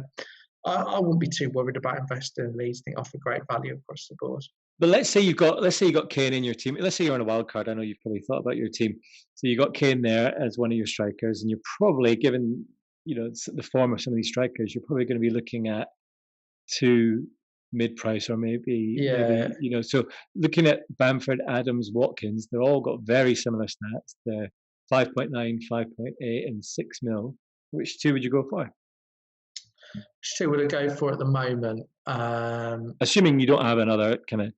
[SPEAKER 3] I wouldn't be too worried about investing in Leeds. I think offer great value across the board.
[SPEAKER 2] But let's say you got Kane in your team. Let's say you're on a wild card. I know you've probably thought about your team. So you got Kane there as one of your strikers, and you're probably, given the form of some of these strikers, you're probably going to be looking at 2 mid-price or maybe. So looking at Bamford, Adams, Watkins, they've all got very similar stats. They're 5.9, 5.8, and 6 mil. Which 2 would you go for?
[SPEAKER 3] Which 2 would I go for at the moment?
[SPEAKER 2] Assuming you don't have another kind of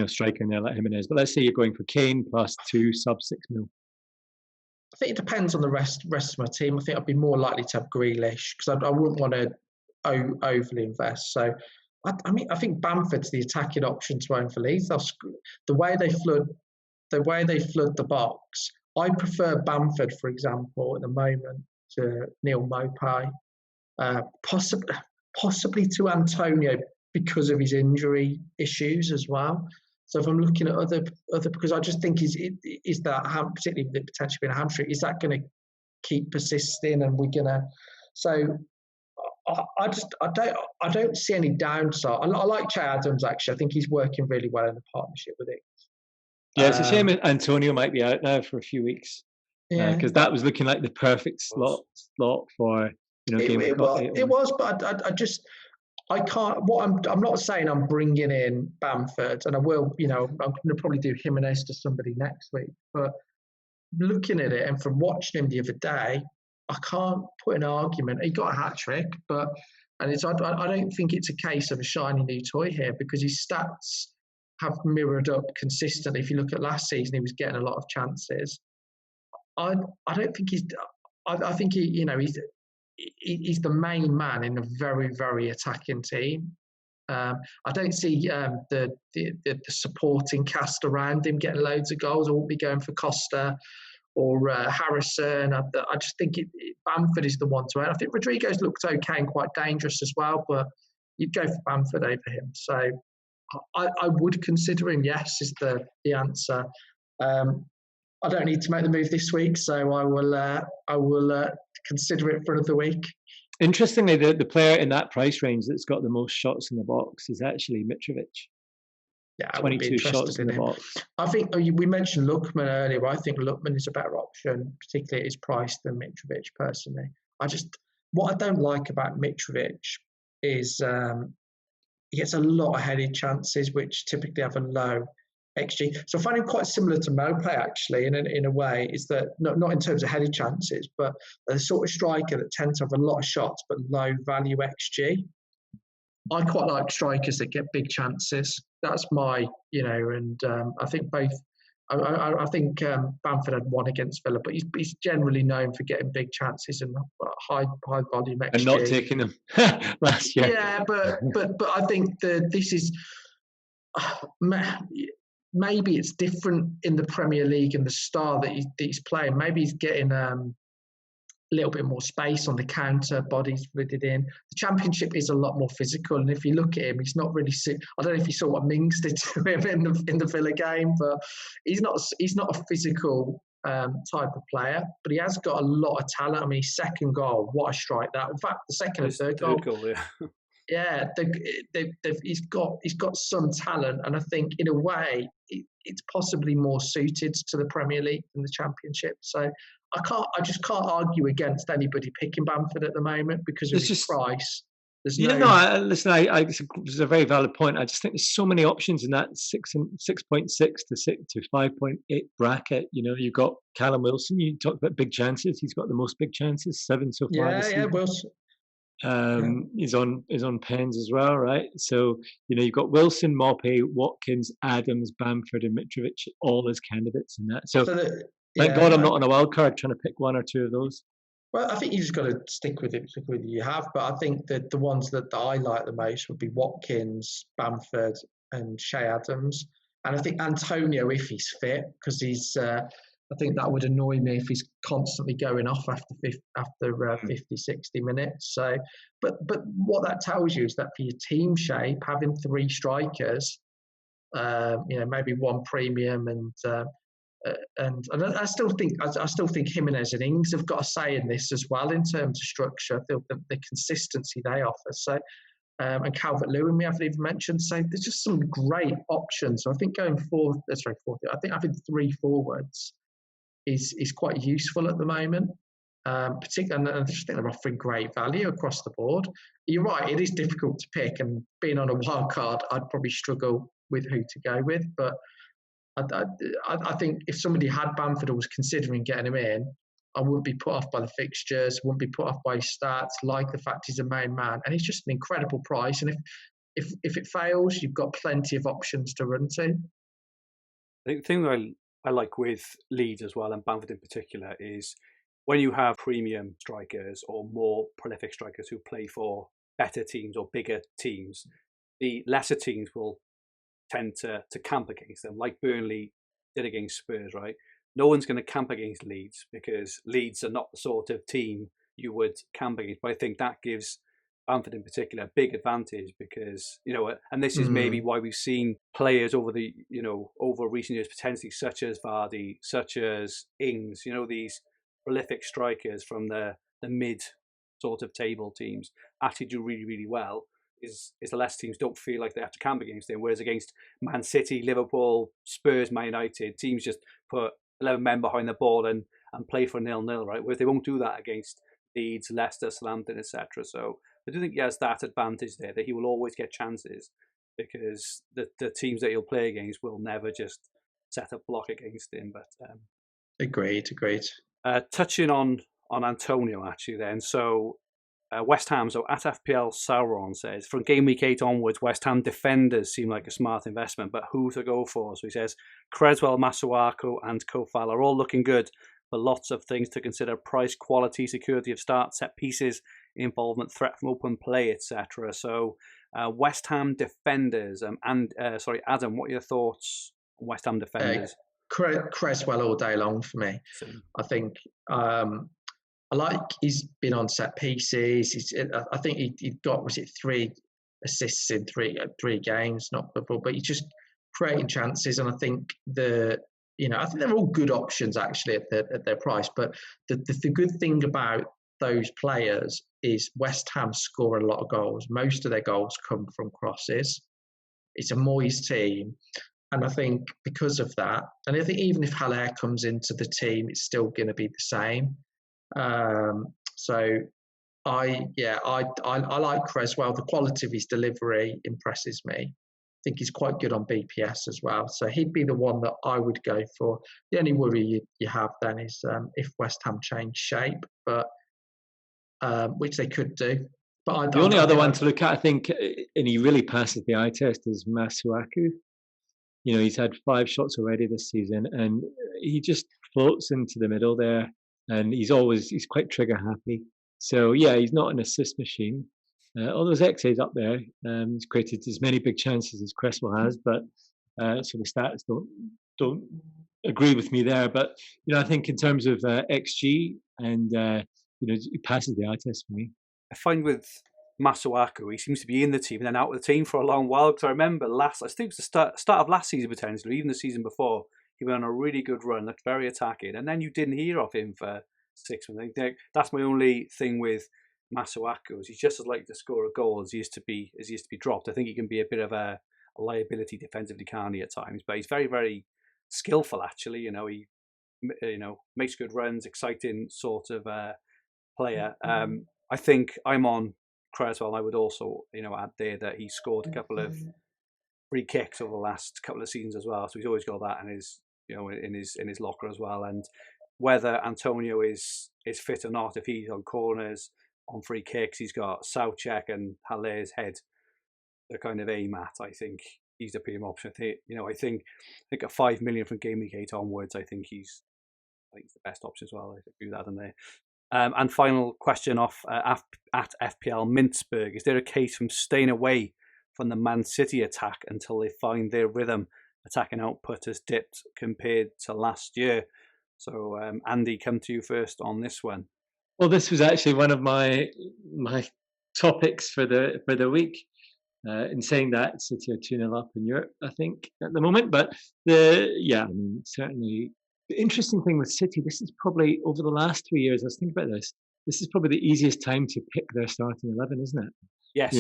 [SPEAKER 2] striker in there like Jimenez, but let's say you're going for Kane plus 2 sub 6 mil.
[SPEAKER 3] I think it depends on the rest of my team. I think I'd be more likely to have Grealish because I wouldn't want to overly invest. So I think Bamford's the attacking option to own for Leeds. The way they flood the box, I prefer Bamford, for example, at the moment to Neil Maupay, possibly to Antonio because of his injury issues as well. So if I'm looking at other because I just think is that particularly with it potentially being a hamstring, is that going to keep persisting and we're going to so. I don't see any downside. I like Che Adams actually. I think he's working really well in the partnership with it.
[SPEAKER 2] Yeah, it's a shame Antonio might be out now for a few weeks. Yeah, because that was looking like the perfect slot for Gameweek.
[SPEAKER 3] It was, but I can't. I'm not saying I'm bringing in Bamford, and I will. I'm going to probably do Jimenez to somebody next week. But looking at it and from watching him the other day, I can't put an argument. He got a hat trick, I don't think it's a case of a shiny new toy here because his stats have mirrored up consistently. If you look at last season, he was getting a lot of chances. I don't think he's. I think he's the main man in a very, very attacking team. I don't see the supporting cast around him getting loads of goals. I won't be going for Costa or Harrison. I just think Bamford is the one to own. I think Rodrigo's looked okay and quite dangerous as well, but you'd go for Bamford over him. So I would consider him, yes, is the answer. I don't need to make the move this week, so I will consider it for another week.
[SPEAKER 2] Interestingly, the player in that price range that's got the most shots in the box is actually Mitrovic.
[SPEAKER 3] Yeah,
[SPEAKER 2] 22 shots in the box.
[SPEAKER 3] I think we mentioned Lookman earlier. I think Lookman is a better option, particularly at his price, than Mitrovic personally. What I don't like about Mitrovic is he gets a lot of headed chances, which typically have a low XG. So I find him quite similar to Maupay actually, in a way, is that not in terms of headed chances, but a sort of striker that tends to have a lot of shots but low value XG. I quite like strikers that get big chances. That's my, and I think both. I think Bamford had one against Villa, but he's generally known for getting big chances and high volume XG.
[SPEAKER 2] And not taking them last year.
[SPEAKER 3] Yeah, but I think this is maybe it's different in the Premier League and the style that he's playing. Maybe he's getting a little bit more space on the counter, bodies fitted in. The Championship is a lot more physical, and if you look at him, he's not really. I don't know if you saw what Mings did to him in the Villa game, but he's not a physical type of player, but he has got a lot of talent. I mean, his second goal, what a strike that! In fact, the second and third goal, yeah, he's got some talent, and I think in a way it's possibly more suited to the Premier League than the Championship. So I just can't argue against anybody picking Bamford at the moment because of his price.
[SPEAKER 2] Listen, it's a very valid point. I just think there's so many options in that 6.6 to 5.8 bracket. You've got Callum Wilson. You talked about big chances. He's got the most big chances, 7 so far.
[SPEAKER 3] Yeah, Wilson.
[SPEAKER 2] is on pens as well, right? So, you've got Wilson, Moppe, Watkins, Adams, Bamford, and Mitrovic, all as candidates in that. So, thank God I'm not on a wild card trying to pick one or two of those.
[SPEAKER 3] Well, I think you just got to stick with you have. But I think that the ones that I like the most would be Watkins, Bamford, and Shea Adams. And I think Antonio, if he's fit, because I think that would annoy me if he's constantly going off after 50, 60 minutes. So, but what that tells you is that for your team shape, having 3 strikers, maybe one premium and I still think Jimenez and Ings have got a say in this as well in terms of structure. I feel the consistency they offer. So, and Calvert-Lewin we haven't even mentioned. So there's just some great options. So I think going forward, I think having 3 forwards is quite useful at the moment. Particularly, and I just think they're offering great value across the board. You're right; it is difficult to pick, and being on a wild card, I'd probably struggle with who to go with, but. I think if somebody had Bamford or was considering getting him in, I wouldn't be put off by the fixtures, wouldn't be put off by his stats, like the fact he's a main man. And he's just an incredible price. And if it fails, you've got plenty of options to run to.
[SPEAKER 1] The thing that I like with Leeds as well, and Bamford in particular, is when you have premium strikers or more prolific strikers who play for better teams or bigger teams, the lesser teams will tend to camp against them, like Burnley did against Spurs, right? No one's going to camp against Leeds because Leeds are not the sort of team you would camp against. But I think that gives Bamford in particular a big advantage because, and this is maybe why we've seen players over recent years potentially such as Vardy, such as Ings, these prolific strikers from the mid sort of table teams actually do really, really well. Is the less teams don't feel like they have to camp against them, whereas against Man City, Liverpool, Spurs, Man United, teams just put 11 men behind the ball and play for 0-0, right? Whereas they won't do that against Leeds, Leicester, Southampton, etc. So I do think he has that advantage there, that he will always get chances because the teams that he'll play against will never just set a block against him. But
[SPEAKER 3] Agreed.
[SPEAKER 1] Touching on Antonio actually then, so West Ham, so at FPL Sauron says, from game week 8 onwards, West Ham defenders seem like a smart investment, but who to go for? So he says, Creswell, Masuaku and Kofal are all looking good, but lots of things to consider: price, quality, security of start, set pieces, involvement, threat from open play, etc. So West Ham defenders, Adam, what are your thoughts on West Ham defenders?
[SPEAKER 3] Creswell all day long for me. I think I like he's been on set pieces. I think he got 3 assists in three games, not before, but he's just creating chances. And I think I think they're all good options actually at their price. But the good thing about those players is West Ham score a lot of goals. Most of their goals come from crosses. It's a Moyes team. And I think because of that, and I think even if Haller comes into the team, it's still going to be the same. So I like Creswell. The quality of his delivery impresses me. I think he's quite good on BPS as well. So he'd be the one that I would go for. The only worry you have then is if West Ham change shape, but which they could do. But
[SPEAKER 2] the only other one to look at, I think, and he really passes the eye test, is Masuaku. He's had 5 shots already this season, and he just floats into the middle there. And he's quite trigger happy. So yeah, he's not an assist machine. Although his XA's up there, he's created as many big chances as Cresswell has, but so the stats don't agree with me there. But I think in terms of XG and he passes the eye test for me.
[SPEAKER 1] I find with Masuaku, he seems to be in the team and then out of the team for a long while. Because I remember I think it was the start of last season potentially, even the season before. He went on a really good run, looked very attacking, and then you didn't hear of him for 6 months. That's my only thing with Masuaku, is he's just as likely to score a goal as he used to be dropped. I think he can be a bit of a liability defensively, can't he, at times? But he's very, very skillful. Actually, he makes good runs, exciting sort of player. I think I'm on Creswell. I would also add there that he scored a couple of free kicks over the last couple of seasons as well. So he's always got that in his in his locker as well. And whether Antonio is fit or not, if he's on corners, on free kicks. He's got Soucek and Haller's head to kind of aim at. I think he's the premium option. I think at 5 million from game week 8 onwards, I think he's the best option as well. I agree with that in there. And final question off at FPL Mintzberg: is there a case from staying away from the Man City attack until they find their rhythm? Attacking output has dipped compared to last year. So Andy, come to you first on this one.
[SPEAKER 2] Well, this was actually one of my topics for the week. In saying that, City are 2-0 up in Europe, I think, at the moment. But certainly. The interesting thing with City, this is probably over the last 3 years, I was thinking about this is probably the easiest time to pick their starting 11, isn't it?
[SPEAKER 1] Yes.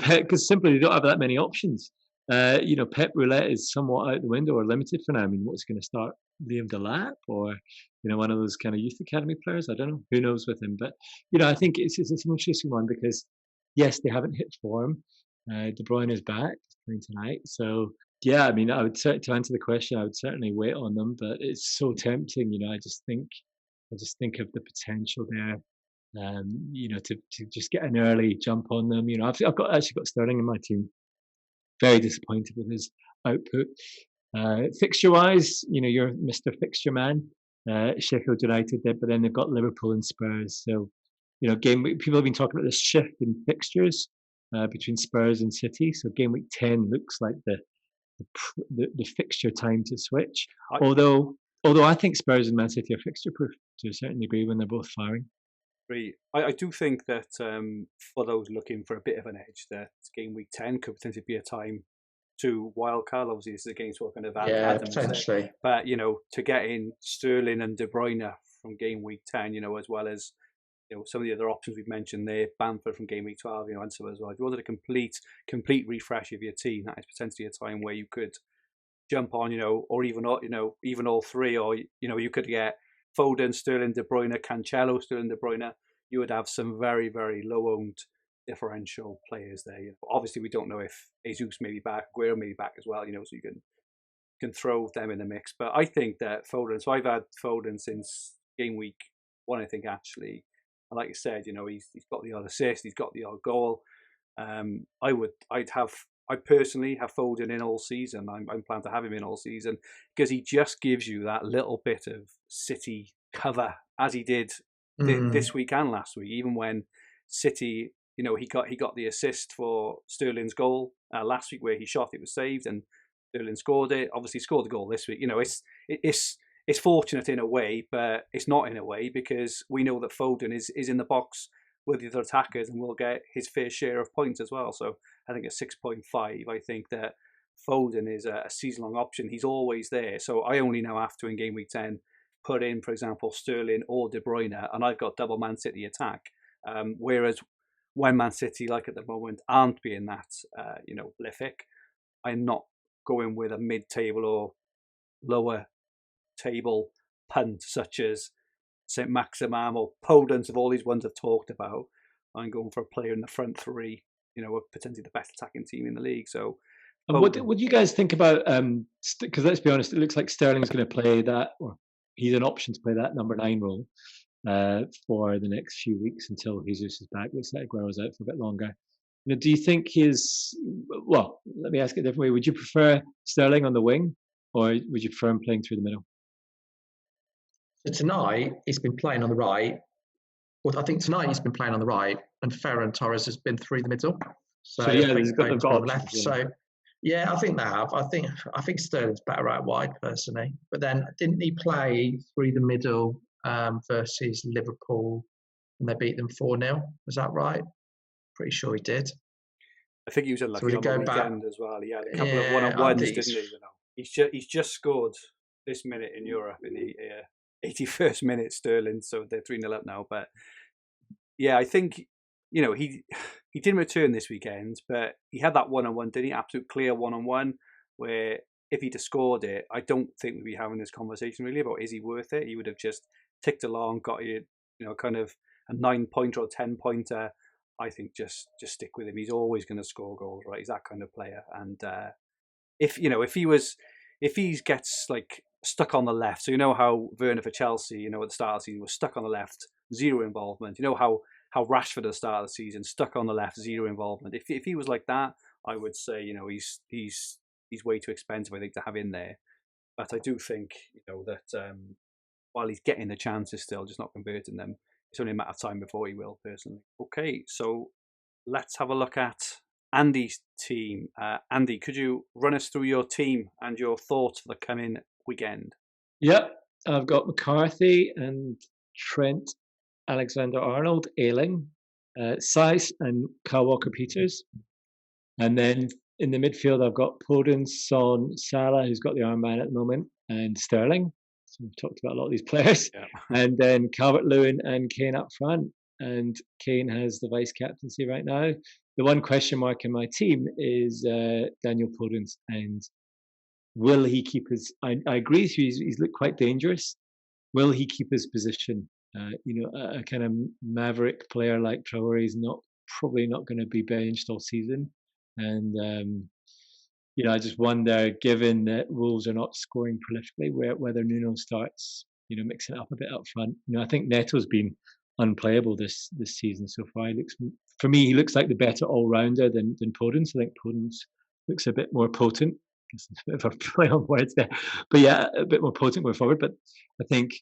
[SPEAKER 2] Because simply they don't have that many options. Pep Roulette is somewhat out the window or limited for now. I mean, what's going to start? Liam Delap or, one of those kind of youth academy players? I don't know. Who knows with him? But, I think it's an interesting one because, yes, they haven't hit form. De Bruyne is back, playing tonight. So, yeah, I mean, to answer the question, I would certainly wait on them, but it's so tempting. I just think of the potential there. To just get an early jump on them. I've got Sterling in my team. Very disappointed with his output. Fixture wise, you're Mr. Fixture man. Sheffield United did, but then they've got Liverpool and Spurs. So, game week, people have been talking about this shift in fixtures between Spurs and City. So game week 10 looks like the fixture time to switch. Although I think Spurs and Man City are fixture proof to a certain degree when they're both firing.
[SPEAKER 1] I do think that for those looking for a bit of an edge, that game week 10 could potentially be a time to wildcard. Obviously, this is against what kind of
[SPEAKER 3] potentially.
[SPEAKER 1] But to get in Sterling and De Bruyne from game week 10, as well as some of the other options we've mentioned there, Bamford from game week 12, and so as well. If you wanted a complete refresh of your team, that is potentially a time where you could jump on, or even all three, or you could get Foden, Sterling, De Bruyne, Cancelo, Sterling, De Bruyne. You would have some very, very low-owned differential players there. Obviously, we don't know if Jesus may be back, Aguero may be back as well. So you can throw them in the mix. But I think that Foden. So I've had Foden since game week 1. I think actually. And like you said, he's got the odd assist, he's got the odd goal. I personally have Foden in all season. I'm planning to have him in all season because he just gives you that little bit of City cover, as he did this week and last week. Even when City, he got the assist for Sterling's goal last week, where he shot, it was saved, and Sterling scored it. Obviously, scored the goal this week. It's fortunate in a way, but it's not in a way because we know that Foden is in the box with the other attackers and will get his fair share of points as well. So I think at 6.5, I think that Foden is a season-long option. He's always there. So I only now have to, in game week 10, put in, for example, Sterling or De Bruyne, and I've got double Man City attack. Whereas when Man City, like at the moment, aren't being that, prolific, I'm not going with a mid-table or lower table punt such as St. Maximin or Podence of all these ones I've talked about. I'm going for a player in the front three, of potentially the best attacking team in the league. So,
[SPEAKER 2] and what do you guys think about? Because let's be honest, it looks like Sterling's going to play that, or he's an option to play that number 9 role for the next few weeks until Jesus is back. Looks like Aguero's out for a bit longer. Do you think well, let me ask it a different way. Would you prefer Sterling on the wing, or would you prefer him playing through the middle?
[SPEAKER 3] So tonight, he's been playing on the right. Well, I think tonight he's been playing on the right, and Ferran Torres has been through the middle. So
[SPEAKER 2] yeah, he's got
[SPEAKER 3] on the left. Yeah. So yeah, I think they have. I think Sterling's better out wide personally. But then didn't he play through the middle versus Liverpool, and they beat them 4-0? Was that right? Pretty sure he did.
[SPEAKER 1] I think he was unlucky on the weekend as well. He had a couple of one-on-ones, didn't he? He's just scored this minute in Europe in the 81st minute, Sterling, so they're 3-0 up now. But yeah, I think he didn't return this weekend, but he had that one-on-one, didn't he? Absolute clear one-on-one where if he'd have scored it, I don't think we'd be having this conversation really about is he worth it. He would have just ticked along, got you, kind of a 9-pointer or 10-pointer. I think just stick with him. He's always going to score goals, right? He's that kind of player. And if he gets like stuck on the left, so how Werner for Chelsea, at the start of the season was stuck on the left, zero involvement. How how Rashford at the start of the season, stuck on the left, zero involvement. If he was like that, I would say, he's way too expensive, I think, to have in there. But I do think, that while he's getting the chances still, just not converting them, it's only a matter of time before he will, personally. Okay, so let's have a look at Andy's team. Andy, could you run us through your team and your thoughts for the coming weekend?
[SPEAKER 2] Yep, I've got McCarthy and Trent Alexander-Arnold, Ayling, Sice and Kyle Walker-Peters. And then in the midfield, I've got Podence, Son, Salah, who's got the armband at the moment, and Sterling. So we've talked about a lot of these players.
[SPEAKER 1] Yeah.
[SPEAKER 2] And then Calvert-Lewin and Kane up front. And Kane has the vice captaincy right now. The one question mark in my team is Daniel Podence. And will he keep his... I agree with you, he's looked quite dangerous. Will he keep his position? A kind of maverick player like Traore is probably not going to be benched all season. And, I just wonder, given that Wolves are not scoring prolifically, whether Nuno starts, mixing it up a bit up front. I think Neto's been unplayable this season so far. He looks like the better all-rounder than Podence. I think Podence looks a bit more potent. It's a bit of a play on words there. But yeah, a bit more potent going forward. But I think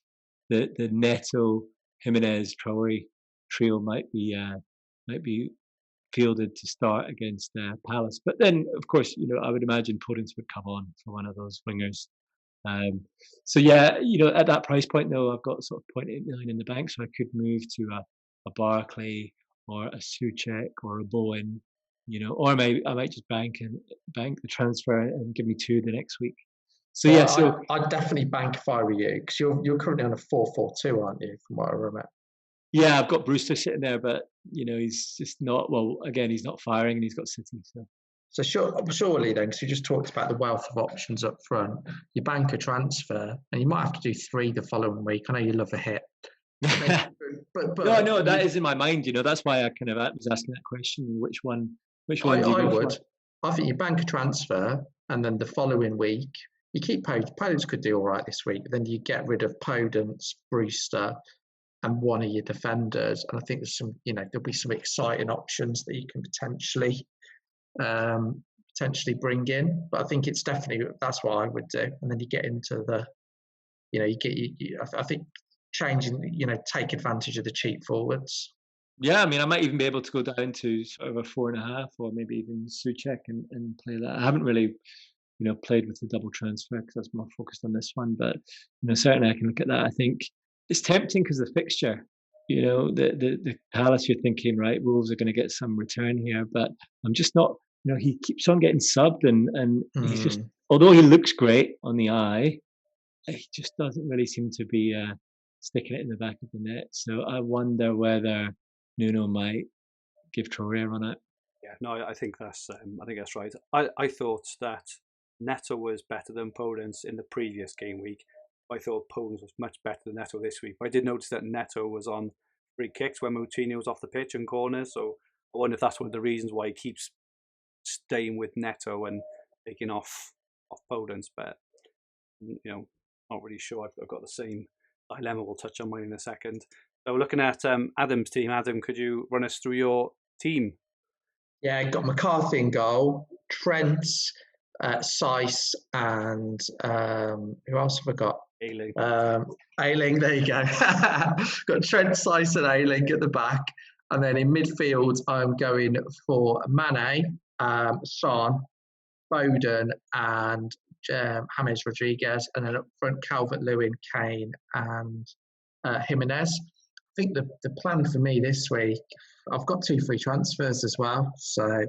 [SPEAKER 2] the Neto, Jimenez, Traore trio might be fielded to start against Palace. But then, of course, I would imagine Podence would come on for one of those wingers. So yeah, at that price point though, I've got sort of 0.8 million in the bank, so I could move to a Barkley or a Souček or a Bowen, or maybe I might just bank the transfer and give me 2 the next week. So yeah, so
[SPEAKER 3] I'd definitely bank if I were you, because you're currently on a 4-4-2, aren't you? From what I remember.
[SPEAKER 2] Yeah, I've got Brewster sitting there, but he's just not. Well, again, he's not firing, and he's got City.
[SPEAKER 3] So surely then, because you just talked about the wealth of options up front, you bank a transfer, and you might have to do 3 the following week. I know you love a hit. But
[SPEAKER 2] no, that is in my mind. That's why I kind of was asking that question. Which one?
[SPEAKER 3] I would. I think you bank a transfer, and then the following week you keep Podence. Podence could do all right this week. But then you get rid of Podence, Brewster, and one of your defenders. And I think there's some, there'll be some exciting options that you can potentially bring in. But I think it's definitely, that's what I would do. And then you get into the, I think changing, take advantage of the cheap forwards.
[SPEAKER 2] Yeah, I mean, I might even be able to go down to sort of a 4.5, or maybe even Souček and play that. I haven't really, played with the double transfer because I was more focused on this one. But certainly I can look at that. I think it's tempting because the fixture, the Palace, you're thinking, right, Wolves are going to get some return here, but I'm just not. He keeps on getting subbed, and he's just, although he looks great on the eye, he just doesn't really seem to be sticking it in the back of the net. So I wonder whether Nuno might give Traore a run out.
[SPEAKER 1] Yeah, no, I think that's right. I thought that Neto was better than Podence in the previous game week. I thought Podence was much better than Neto this week. But I did notice that Neto was on free kicks when Moutinho was off the pitch and corners. So I wonder if that's one of the reasons why he keeps staying with Neto and taking off Podence. But not really sure. I've got the same dilemma. We'll touch on mine in a second. So we're looking at Adam's team. Adam, could you run us through your team?
[SPEAKER 3] Yeah, got McCarthy in goal, Trent, Sice, and who else have I got?
[SPEAKER 1] Ayling.
[SPEAKER 3] Ayling, there you go. Got Trent, Sice, and Ayling at the back. And then in midfield, I'm going for Mane, Son, Foden, and James Rodriguez. And then up front, Calvert-Lewin, Kane, and Jimenez. I think the plan for me this week, I've got 2 free transfers as well. So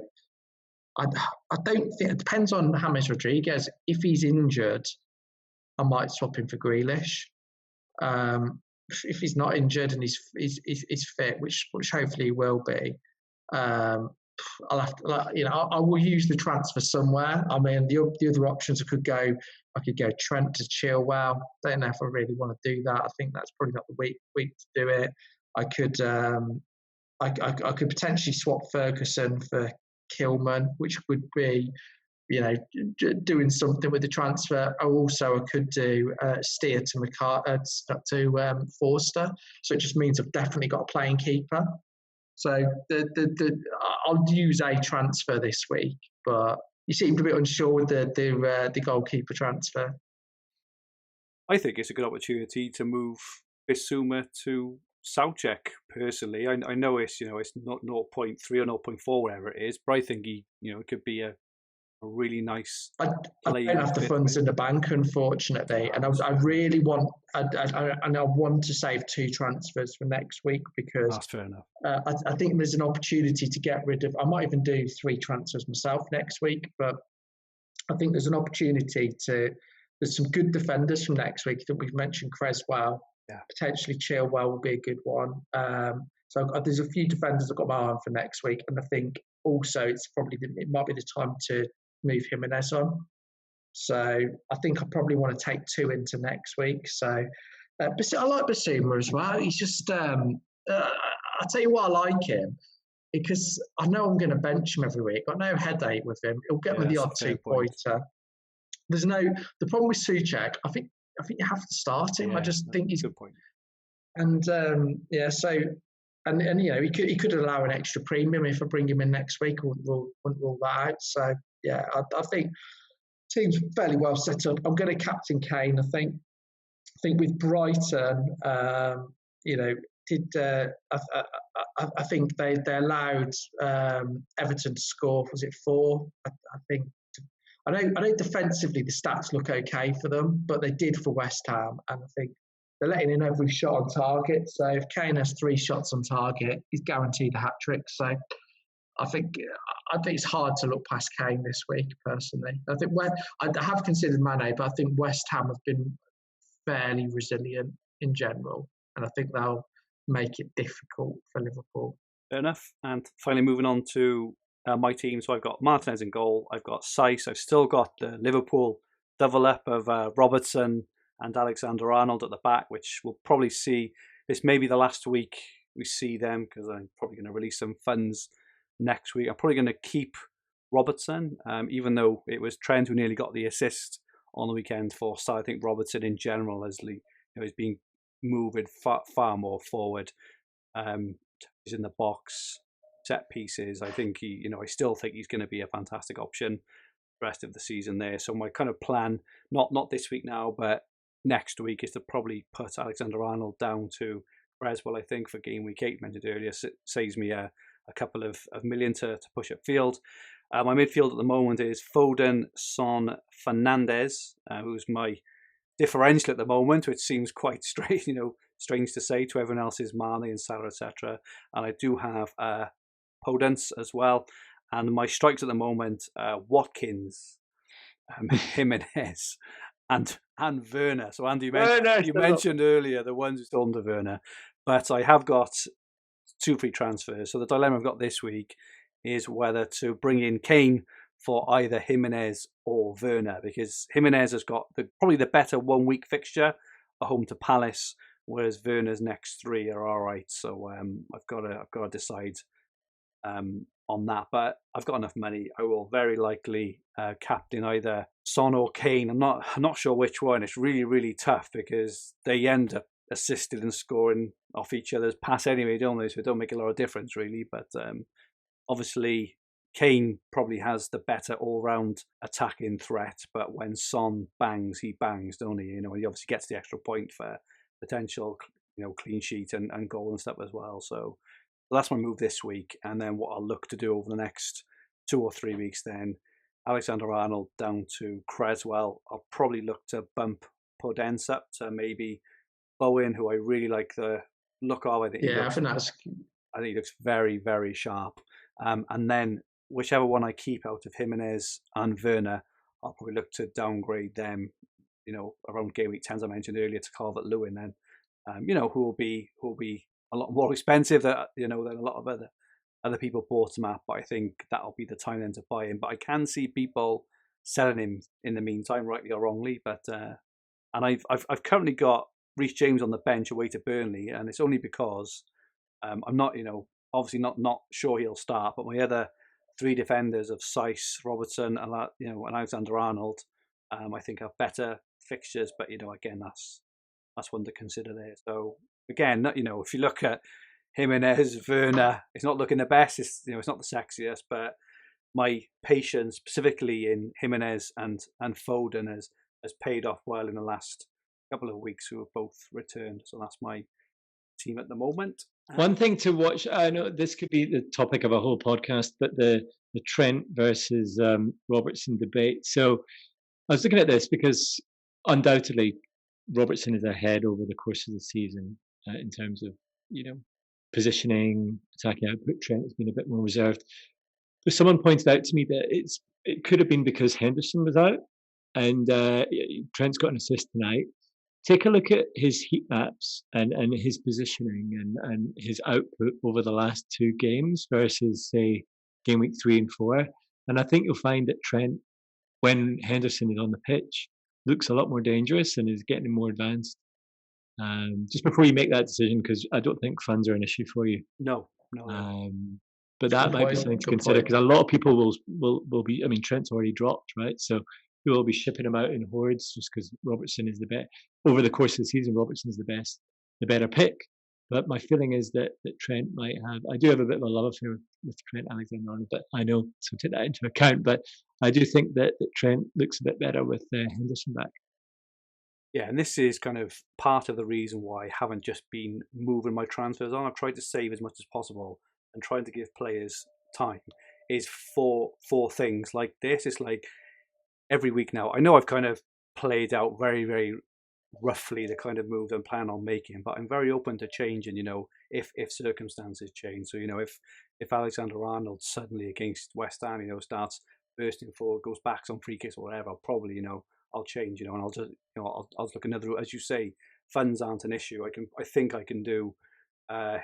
[SPEAKER 3] I don't think, it depends on James Rodriguez. If he's injured, I might swap him for Grealish. If he's not injured and he's fit, which hopefully he will be, I'll have to, I will use the transfer somewhere. I mean, the other options I could go Trent to Chilwell. Don't know if I really want to do that. I think that's probably not the week to do it. I could I could potentially swap Ferguson for Kilman, which would be, doing something with the transfer. Also, I could do steer to Forster. So it just means I've definitely got a playing keeper. So I'll use a transfer this week, but you seemed a bit unsure with the goalkeeper transfer.
[SPEAKER 1] I think it's a good opportunity to move Bissouma to Soucek. Personally, I know it's not 0.3 or 0.4 whatever it is, but I think he could be a really nice.
[SPEAKER 3] I don't have the funds in the bank, unfortunately, and I really want I want to save 2 transfers for next week because
[SPEAKER 1] that's fair enough.
[SPEAKER 3] I think there's an opportunity to get rid of. I might even do 3 transfers myself next week, but I think there's an opportunity to. There's some good defenders from next week. I think we've mentioned Creswell.
[SPEAKER 1] Yeah.
[SPEAKER 3] Potentially Chilwell will be a good one. So there's a few defenders I've got my eye on for next week, and I think also it might be the time to move Jimenez on. So I think I probably want to take 2 into next week. So I like Bissouma as well. He's just I'll tell you why I like him, because I know I'm going to bench him every week. I've got no headache with him. He'll get me the odd 2-pointer. The problem with Soucek, I think you have to start him. I just think he's
[SPEAKER 1] a good point.
[SPEAKER 3] And so he could allow an extra premium if I bring him in next week. I wouldn't rule that out. So yeah, I think team's fairly well set up. I'm going to captain Kane. I think with Brighton, I think they allowed Everton to score. Was it 4? I think. I know defensively the stats look okay for them, but they did for West Ham, and I think they're letting in every shot on target. So if Kane has 3 shots on target, he's guaranteed a hat-trick. So I think it's hard to look past Kane this week, personally. I think I have considered Mane, but I think West Ham have been fairly resilient in general, and I think they'll make it difficult for Liverpool.
[SPEAKER 1] Fair enough. And finally, moving on to my team. So I've got Martinez in goal. I've got Saiss. I've still got the Liverpool double up of Robertson and Alexander-Arnold at the back, which we'll probably see. This may be the last week we see them, because I'm probably going to release some funds next week. I'm probably going to keep Robertson, even though it was Trent who nearly got the assist on the weekend for Saiss. I think Robertson in general is being moving far more forward. He's in the box, set pieces. I think I still think he's going to be a fantastic option the rest of the season there. So my kind of plan, not this week now, but next week, is to probably put Alexander-Arnold down to Creswell, I think, for game week 8, mentioned earlier. Saves me a couple of million to push up field. My midfield at the moment is Foden, Son, Fernandes, who's my differential at the moment, which seems quite strange to say to everyone else's Mane and Salah, etc. And I do have Podence as well. And my strikes at the moment, Watkins, Jimenez, and Werner. So Andy, you mentioned earlier the ones who still under Werner, but I have got 2 free transfers. So the dilemma I've got this week is whether to bring in Kane for either Jimenez or Werner, because Jimenez has got probably the better 1-week fixture at home to Palace, whereas Werner's next 3 are all right. So I've got to decide on that, but I've got enough money. I will very likely captain either Son or Kane. I'm not sure which one. It's really, really tough because they end up assisting and scoring off each other's pass anyway, don't they? So it don't make a lot of difference really. But obviously Kane probably has the better all-round attacking threat, but when Son bangs, he bangs, don't he? He obviously gets the extra point for potential, clean sheet and goal and stuff as well. So that's my move this week. And then what I'll look to do over the next 2 or 3 weeks, then Alexander-Arnold down to Creswell. I'll probably look to bump Podence up to maybe Bowen, who I really like the look of. I think he looks very, very sharp. And then whichever one I keep out of Jimenez and Werner, I'll probably look to downgrade them, around game week 10, as I mentioned earlier, to Calvert-Lewin then, who will be a lot more expensive than a lot of other people bought him at, but I think that'll be the time then to buy him. But I can see people selling him in the meantime, rightly or wrongly. But and I've currently got Rhys James on the bench away to Burnley, and it's only because I'm not obviously not sure he'll start. But my other 3 defenders of Saiss, Robertson, and Alexander-Arnold, I think have better fixtures. But again, that's one to consider there. So again, if you look at Jimenez, Werner. It's not looking the best. It's not the sexiest, but my patience, specifically in Jimenez and Foden, has paid off well in the last couple of weeks, who have both returned. So that's my team at the moment.
[SPEAKER 2] One thing to watch, I know this could be the topic of a whole podcast, but the Trent versus Robertson debate. So I was looking at this because undoubtedly Robertson is ahead over the course of the season in terms of, positioning, attacking output. Trent has been a bit more reserved. But someone pointed out to me that it could have been because Henderson was out, and Trent's got an assist tonight. Take a look at his heat maps and his positioning and his output over the last two games versus, say, game week 3 and 4. And I think you'll find that Trent, when Henderson is on the pitch, looks a lot more dangerous and is getting more advanced. Just before you make that decision, because I don't think funds are an issue for you.
[SPEAKER 1] No.
[SPEAKER 2] But that might be something to consider, because a lot of people will be. I mean, Trent's already dropped, right? So you will be shipping him out in hordes just because Robertson is the best. Over the course of the season, Robertson's the better pick. But my feeling is that Trent might have. I do have a bit of a love affair with Trent Alexander-Arnold, but I know, so take that into account. But I do think that Trent looks a bit better with Henderson back.
[SPEAKER 1] Yeah, and this is kind of part of the reason why I haven't just been moving my transfers on. I've tried to save as much as possible and trying to give players time. Is for things like this. It's like every week now. I know I've kind of played out very, very roughly the kind of move I'm planning on making, but I'm very open to changing, if circumstances change. So, if Alexander-Arnold suddenly against West Ham, starts bursting forward, goes back on free kicks or whatever, probably, I'll change, and I'll just, I'll look another route. As you say, funds aren't an issue. I think I can do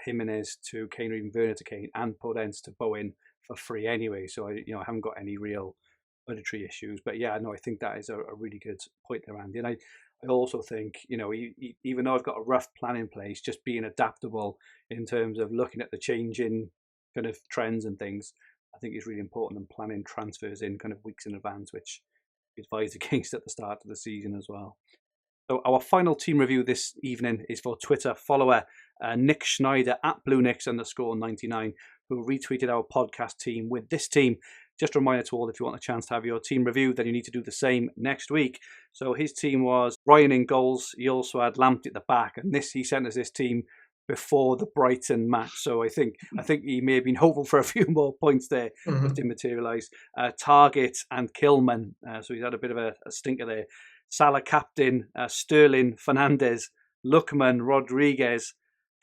[SPEAKER 1] Jimenez to Kane or even Werner to Kane and Podence to Bowen for free anyway. So I haven't got any real budgetary issues. But yeah, no, I think that is a really good point there, Andy. And I also think, even though I've got a rough plan in place, just being adaptable in terms of looking at the changing kind of trends and things, I think is really important, and planning transfers in kind of weeks in advance, which advised against at the start of the season as well. So our final team review this evening is for Twitter follower Nick Schneider at BlueNix_99, who retweeted our podcast team with this team. Just a reminder to all, if you want a chance to have your team reviewed, then you need to do the same next week. So his team was Ryan in goals. He also had Lamptey at the back, and he sent us this team before the Brighton match. So I think he may have been hopeful for a few more points there, but didn't materialise. Target and Kilman. So he's had a bit of a stinker there. Salah captain, Sterling, Fernandes, Lookman, Rodriguez,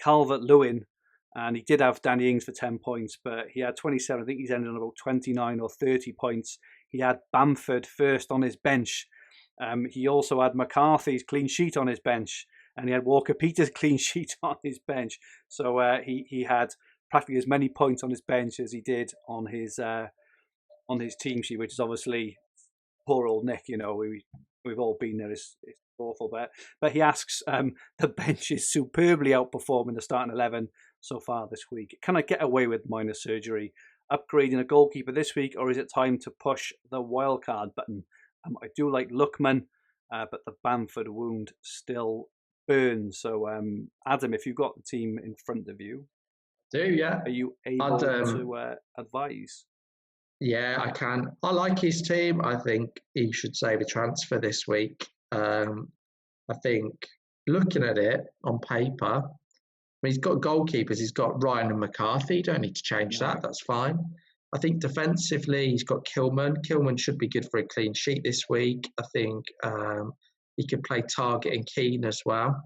[SPEAKER 1] Calvert-Lewin, and he did have Danny Ings for 10 points, but he had 27. I think he's ended on about 29 or 30 points. He had Bamford first on his bench. He also had McCarthy's clean sheet on his bench, and he had Walker-Peters' clean sheet on his bench. So he had practically as many points on his bench as he did on his team sheet, which is obviously poor old Nick. We've all been there. It's awful, but he asks, the bench is superbly outperforming the starting 11 so far this week. Can I get away with minor surgery, upgrading a goalkeeper this week, or is it time to push the wildcard button? I do like Lookman, but the Bamford wound still burns. So, Adam, if you've got the team in front of you,
[SPEAKER 3] yeah,
[SPEAKER 1] are you able to advise?
[SPEAKER 3] Yeah, I can. I like his team. I think he should save a transfer this week. I think looking at it on paper, he's got goalkeepers. He's got Ryan and McCarthy. You don't need to change that. That's fine. I think defensively, he's got Kilman. Kilman should be good for a clean sheet this week. I think he could play Target and Keane as well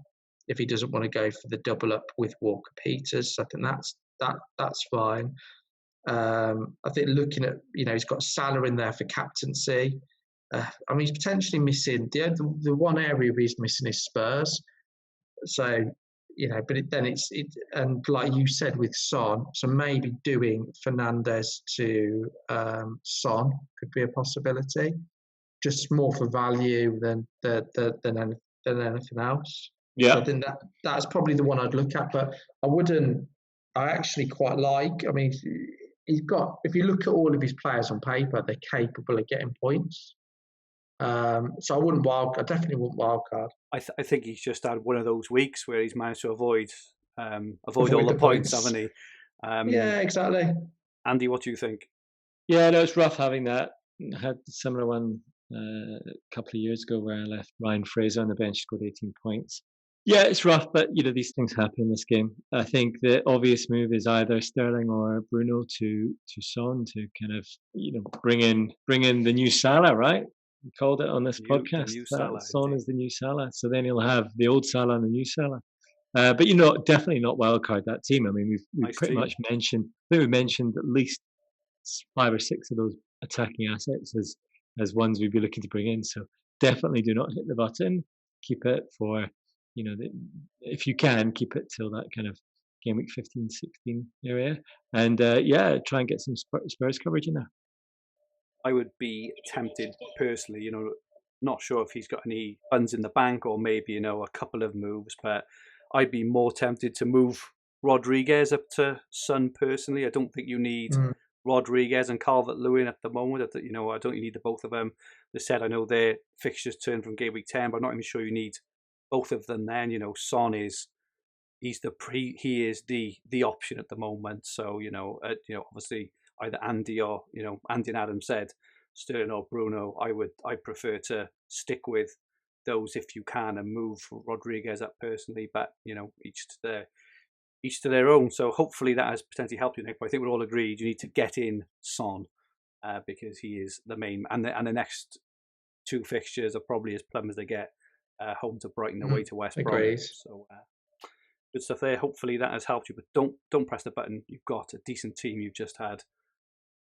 [SPEAKER 3] if he doesn't want to go for the double up with Walker-Peters. I think that's fine. I think looking at, he's got Salah in there for captaincy. He's potentially missing the one area he's missing is Spurs. So, but and like you said with Son, so maybe doing Fernandes to Son could be a possibility, just more for value than anything else.
[SPEAKER 2] Yeah,
[SPEAKER 3] so I think that's probably the one I'd look at, but I actually quite like. If you look at all of his players on paper, they're capable of getting points. So I definitely wouldn't wildcard.
[SPEAKER 1] I think he's just had one of those weeks where he's managed to avoid avoid all the points, haven't he?
[SPEAKER 3] Yeah, exactly.
[SPEAKER 1] Andy, what do you think?
[SPEAKER 2] Yeah, no, it's rough having that. I had a similar one a couple of years ago where I left Ryan Fraser on the bench, scored 18 points. Yeah, it's rough, but these things happen in this game. I think the obvious move is either Sterling or Bruno to Son to kind of bring in the new Salah, right? We called it on this podcast.
[SPEAKER 1] The new Salah,
[SPEAKER 2] Son is the new Salah, so then you'll have the old Salah and the new Salah. But definitely not wildcard that team. I mean, we've
[SPEAKER 1] Nice
[SPEAKER 2] pretty
[SPEAKER 1] team.
[SPEAKER 2] much mentioned. I think we've mentioned at least 5 or 6 of those attacking assets as ones we'd be looking to bring in. So definitely do not hit the button. Keep it for if you can, keep it till that kind of game week 15, 16 area, and try and get some Spurs coverage in there.
[SPEAKER 1] I would be tempted personally, not sure if he's got any funds in the bank or maybe, a couple of moves, but I'd be more tempted to move Rodriguez up to Son personally. I don't think you need Rodriguez and Calvert-Lewin at the moment. I don't think you need the both of them. They said, I know their fixtures turn from game week 10, but I'm not even sure you need both of them then. Son is he is the option at the moment. So, obviously either Andy or, Andy and Adam said Sterling or Bruno, I prefer to stick with those if you can and move Rodriguez up personally, but each to their own. So hopefully that has potentially helped you, Nick. But I think we're all agreed you need to get in Son because he is the main, and the next 2 fixtures are probably as plumb as they get. Home to Brighton, away to West Brom. So good stuff there. Hopefully that has helped you, but don't press the button. You've got a decent team. You've just had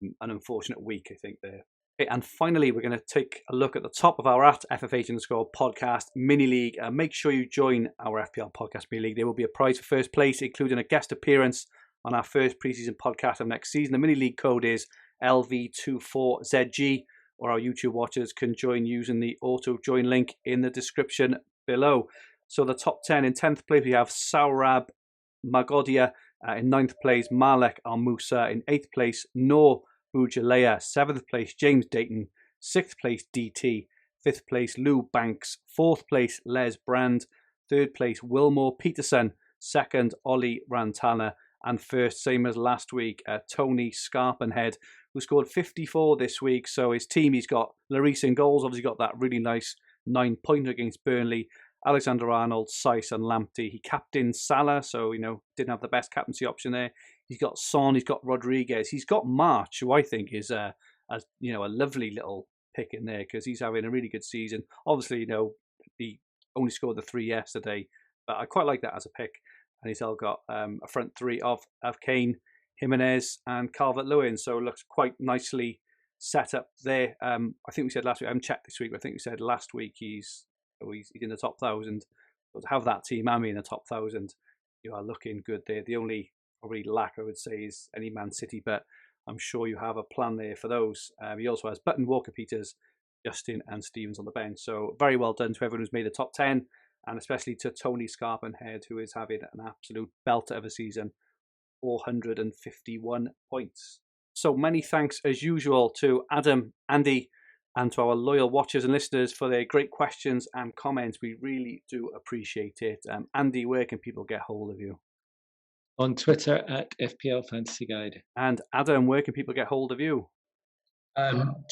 [SPEAKER 1] an unfortunate week, I think, there. Okay, and finally, we're going to take a look at the top of our @FFH_podcast mini league. Make sure you join our FPL Podcast mini league. There will be a prize for first place, including a guest appearance on our first preseason podcast of next season. The mini league code is LV24ZG, or our YouTube watchers can join using the auto join link in the description below. So the top 10, in 10th place we have Saurab Magodia, in 9th place Malek Al Musa, in 8th place Noor Bujalea, 7th place James Dayton, 6th place DT, 5th place Lou Banks, 4th place Les Brand, 3rd place Wilmore Peterson, 2nd Ollie Rantana, and 1st, same as last week, Tony Scarpenhead, who scored 54 this week. So his team, he's got Lloris in goals, obviously got that really nice 9-pointer against Burnley, Alexander-Arnold, Saiss and Lamptey. He captained Salah, so, didn't have the best captaincy option there. He's got Son, he's got Rodriguez, he's got March, who I think is a lovely little pick in there because he's having a really good season. Obviously, he only scored the 3 yesterday, but I quite like that as a pick. And he's all got a front 3 of Kane, Jimenez and Calvert-Lewin, so it looks quite nicely set up there. I think we said last week, I haven't checked this week, but I think we said last week he's in the top 1,000. So to have that team and me in the top 1,000, you are looking good there. The only probably lack, I would say, is any Man City, but I'm sure you have a plan there for those. He also has Button, Walker Peters, Justin and Stevens on the bench. So very well done to everyone who's made the top 10, and especially to Tony Scarpenhead, who is having an absolute belter of a season, 451 points. So many thanks as usual to Adam, Andy, and to our loyal watchers and listeners for their great questions and comments. We really do appreciate it. Andy, where can people get hold of you?
[SPEAKER 2] On Twitter @FPL Fantasy Guide.
[SPEAKER 1] And Adam, where can people get hold of you?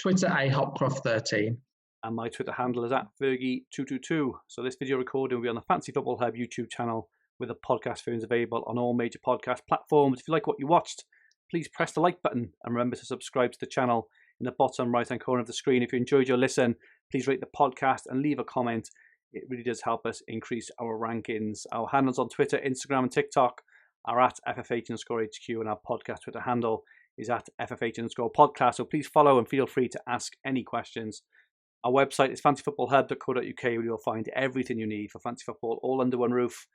[SPEAKER 3] Twitter Hopcroft13.
[SPEAKER 1] And my Twitter handle is @Fergie222. So this video recording will be on the Fantasy Football Hub YouTube channel, with the podcast versions available on all major podcast platforms. If you like what you watched, please press the like button and remember to subscribe to the channel in the bottom right hand corner of the screen. If you enjoyed your listen, please rate the podcast and leave a comment. It really does help us increase our rankings. Our handles on Twitter, Instagram and TikTok are @FFH_HQ, and our podcast Twitter handle is @FFH_podcast. So please follow and feel free to ask any questions. Our website is fantasyfootballhub.co.uk, where you'll find everything you need for fantasy football all under one roof,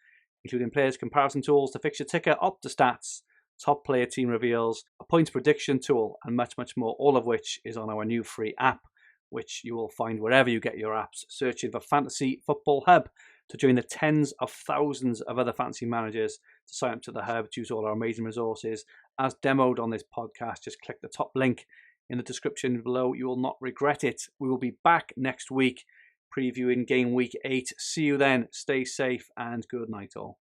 [SPEAKER 1] including players comparison tools, the fixture ticker, Opta stats, top player team reveals, a points prediction tool, and much, much more, all of which is on our new free app, which you will find wherever you get your apps, searching for Fantasy Football Hub. To join the tens of thousands of other fantasy managers to sign up to the Hub, to use all our amazing resources as demoed on this podcast, just click the top link in the description below. You will not regret it. We will be back next week previewing Game Week 8. See you then. Stay safe and good night all.